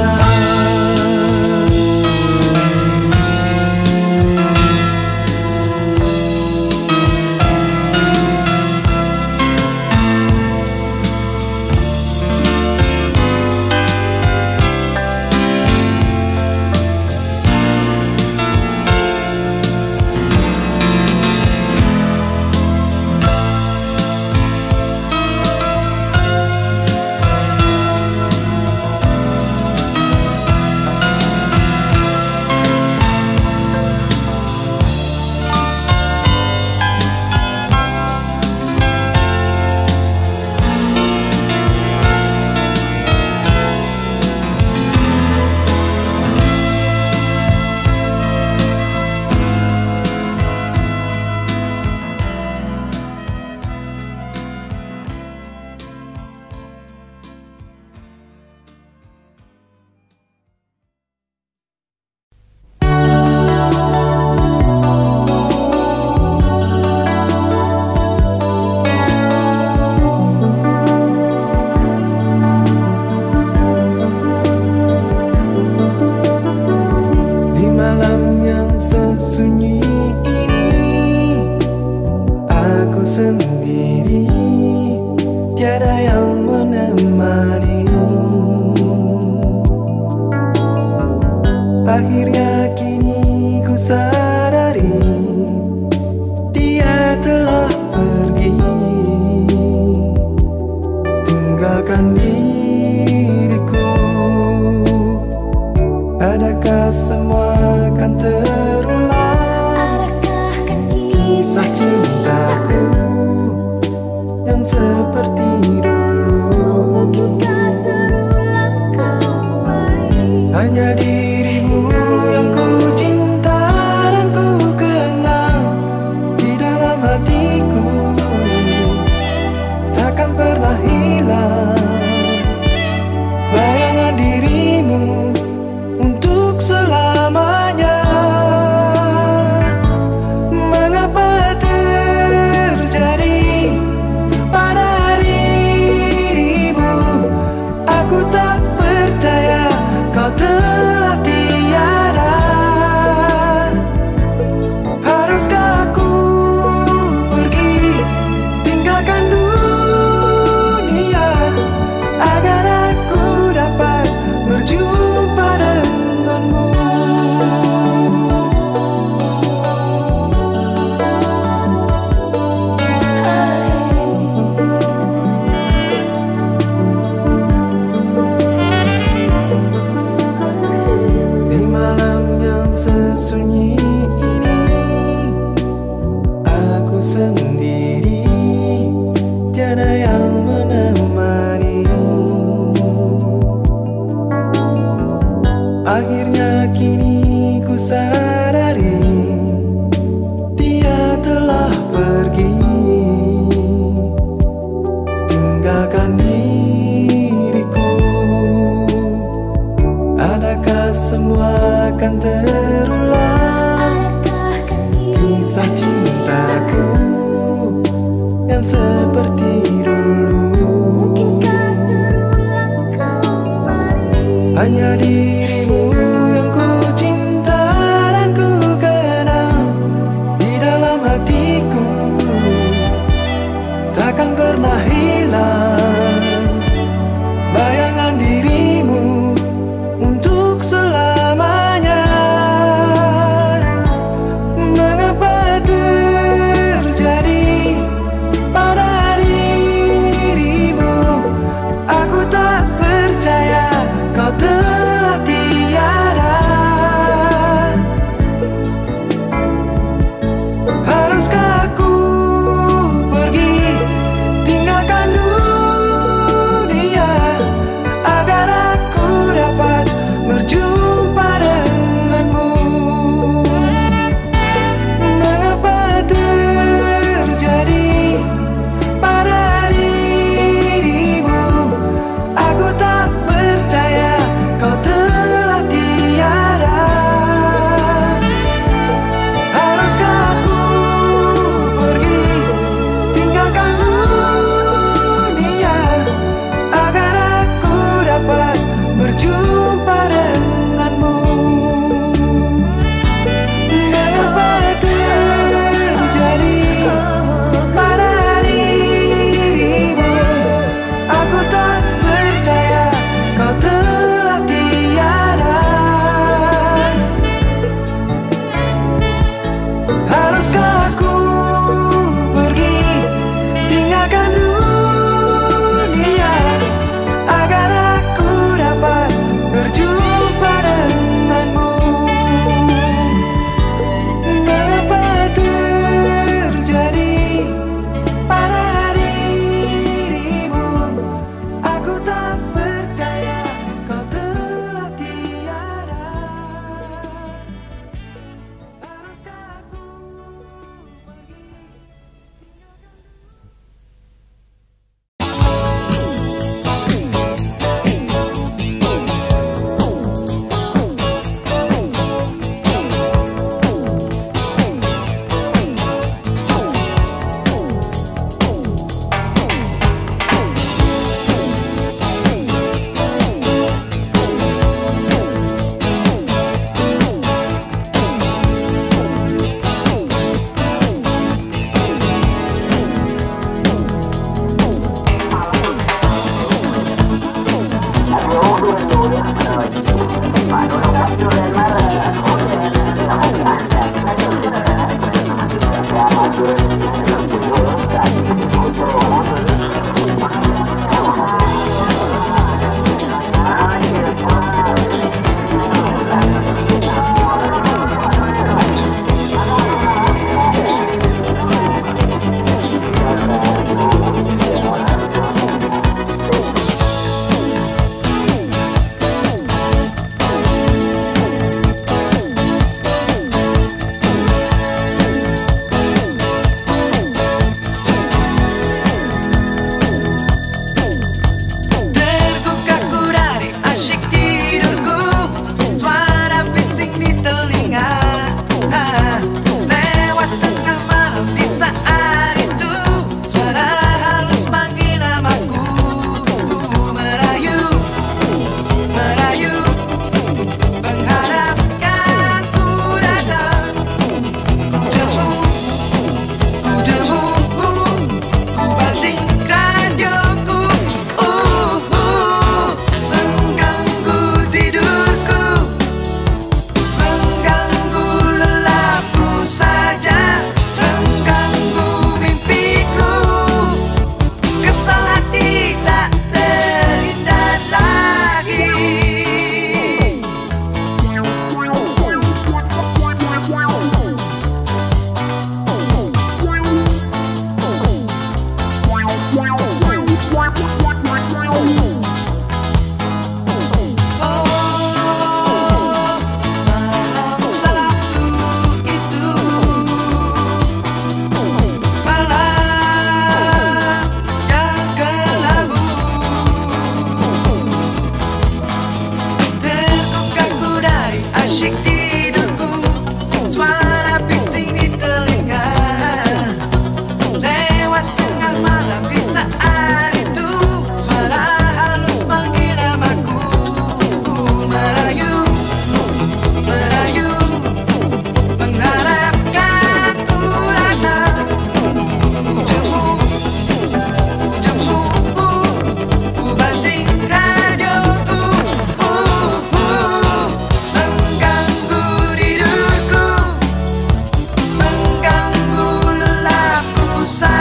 Akhirnya kini ku sadari dia telah pergi, tinggalkan diriku. Adakah semua akan terulang? Kisah cintaku yang seperti dulu. Hanya dirimu yang ku cinta dan ku kenal di dalam hatiku, takkan pernah hilang bayangan dirimu untuk selamanya. Mengapa terjadi pada dirimu? Aku tak percaya kau telah tiada. Haruskah aku pergi tinggalkan dunia agar aku dapat berjumpa denganmu? Di malam yang sesunyi ini aku sendiri, tiada yang menemani. Akhirnya kini ku sadari dia telah pergi, tinggalkan diriku. Adakah semua akan terulang? Kisah cintaku yang seperti dulu. Hanya dirimu yang ku cinta dan ku kenal di dalam hatiku, takkan pernah hilang bayangan dirimu untuk selamanya. Mengapa terjadi pada dirimu? Aku tak percaya kau telah tiada. Haruskah aku pergi tinggalkan dunia agar aku dapat berjumpa denganmu? Mengapa terjadi pada dirimu? Aku tak percaya kau telah tiada. Haruskah aku pergi tinggalkan dunia agar aku dapat berjumpa denganmu? Mengapa terjadi pada dirimu? Aku tak percaya kau telah tiada. Haruskah aku pergi tinggalkan dunia agar aku dapat berjumpa denganmu? Mengapa terjadi pada dirimu? Aku tak percaya kau telah tiada. Haruskah aku pergi tinggalkan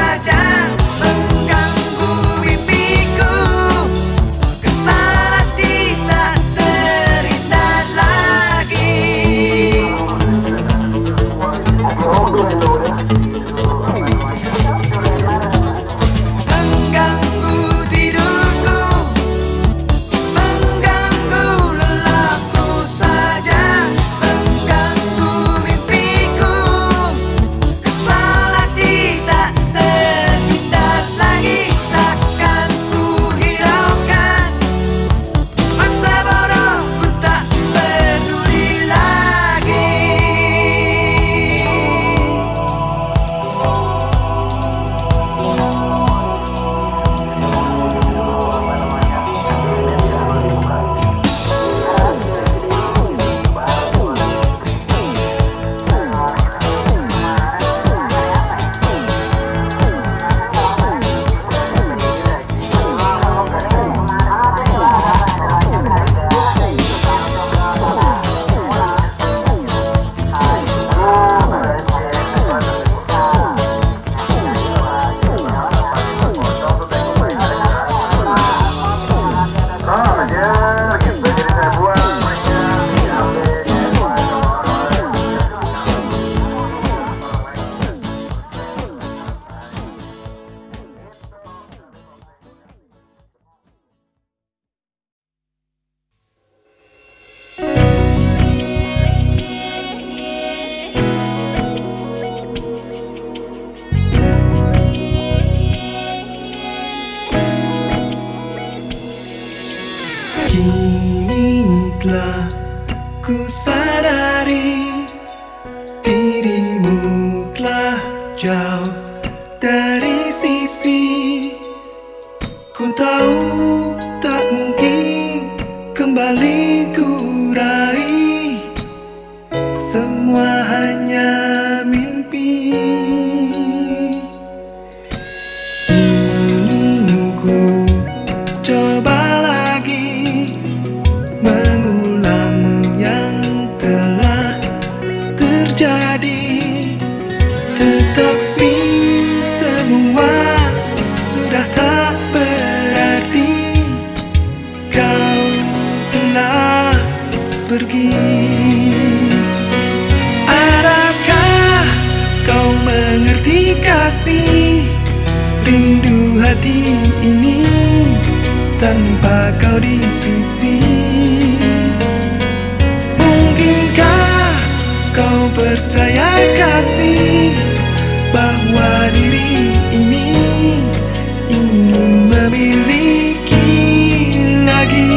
saja mengganggu mimpiku. Kesal hati tak terindah lagi. Mengganggu tidurku, mengganggu lelahku saja, mengganggu mimpiku. Kesal hati tak terhindar lagi. Takkan ku hiraukan masa bodohku, tak peduli lagi. Kini telah ku sadari dirimu telah jauh dari sisi. Ku tahu tak mungkin kembali ku raih, semua hanya mimpi. Ingin ku coba lagi mengulang yang telah terjadi, tetapi semua sudah tak berarti. Kau telah pergi. Adakah kau mengerti kasih rindu hati ini tanpa kau di sisi? Mungkinkah kau percaya kasih bahwa diri ini ingin memiliki lagi?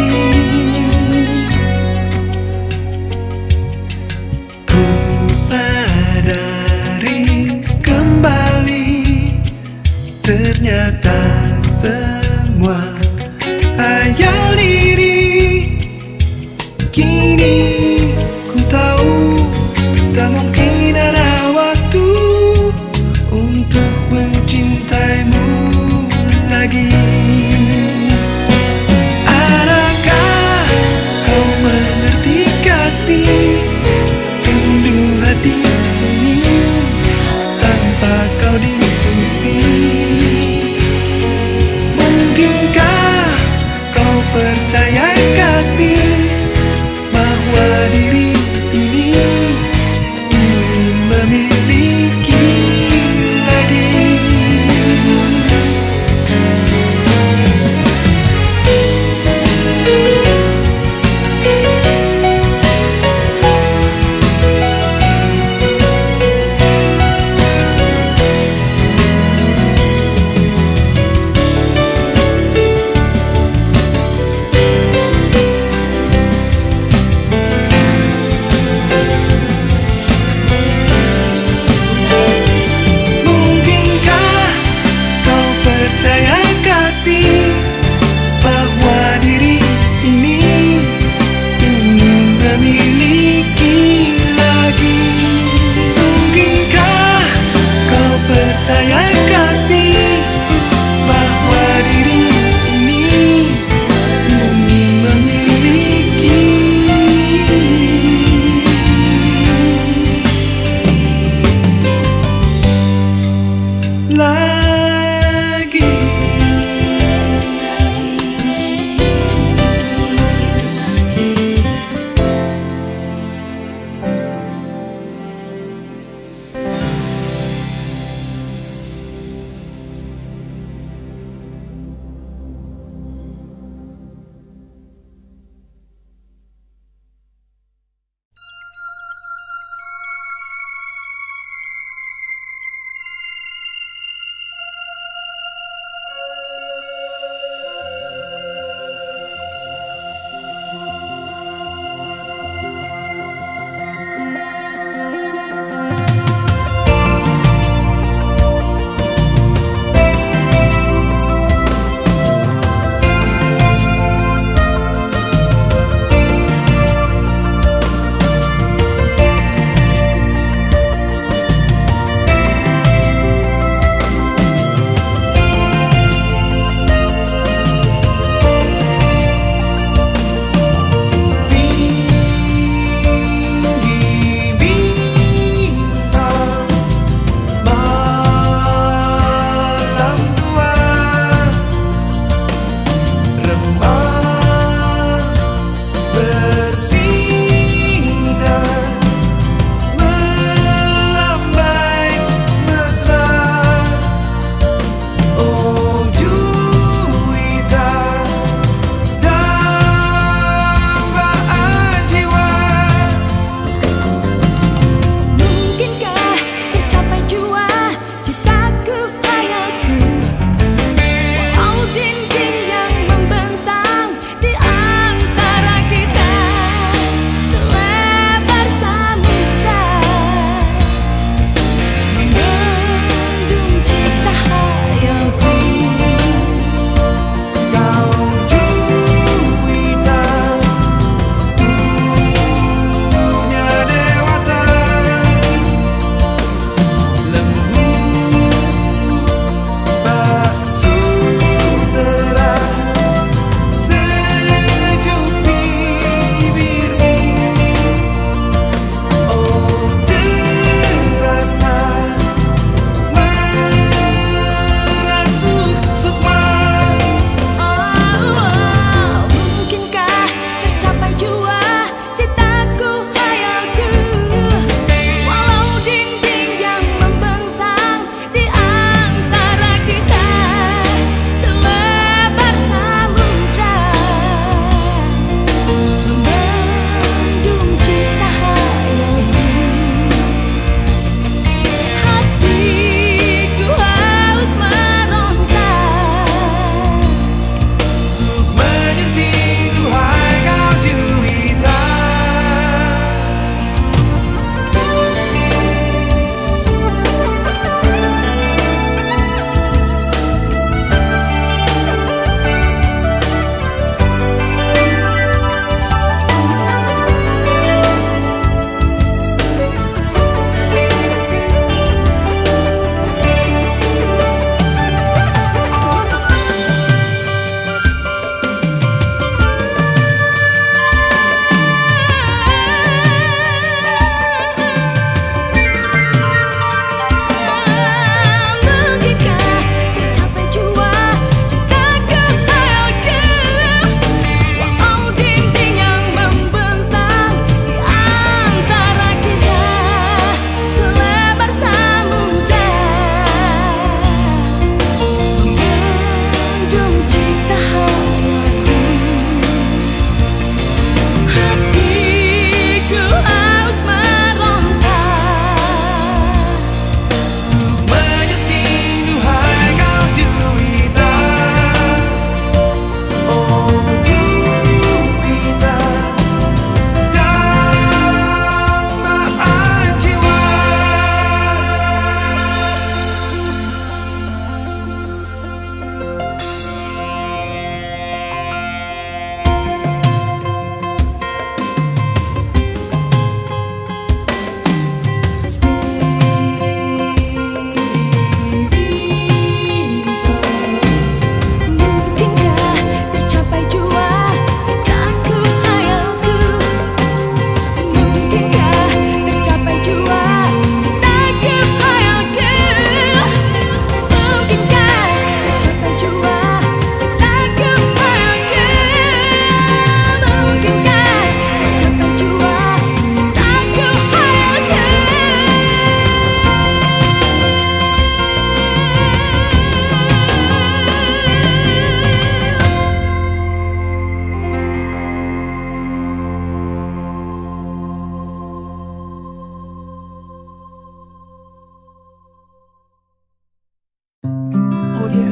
Ku sadari kembali ternyata semua hayal diri. Kini ku tahu tak mungkin ada waktu untuk mencintaimu lagi. Adakah kau mengerti kasih rindu hati ini tanpa kau di sisi? Mungkinkah kau percaya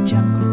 Jungle.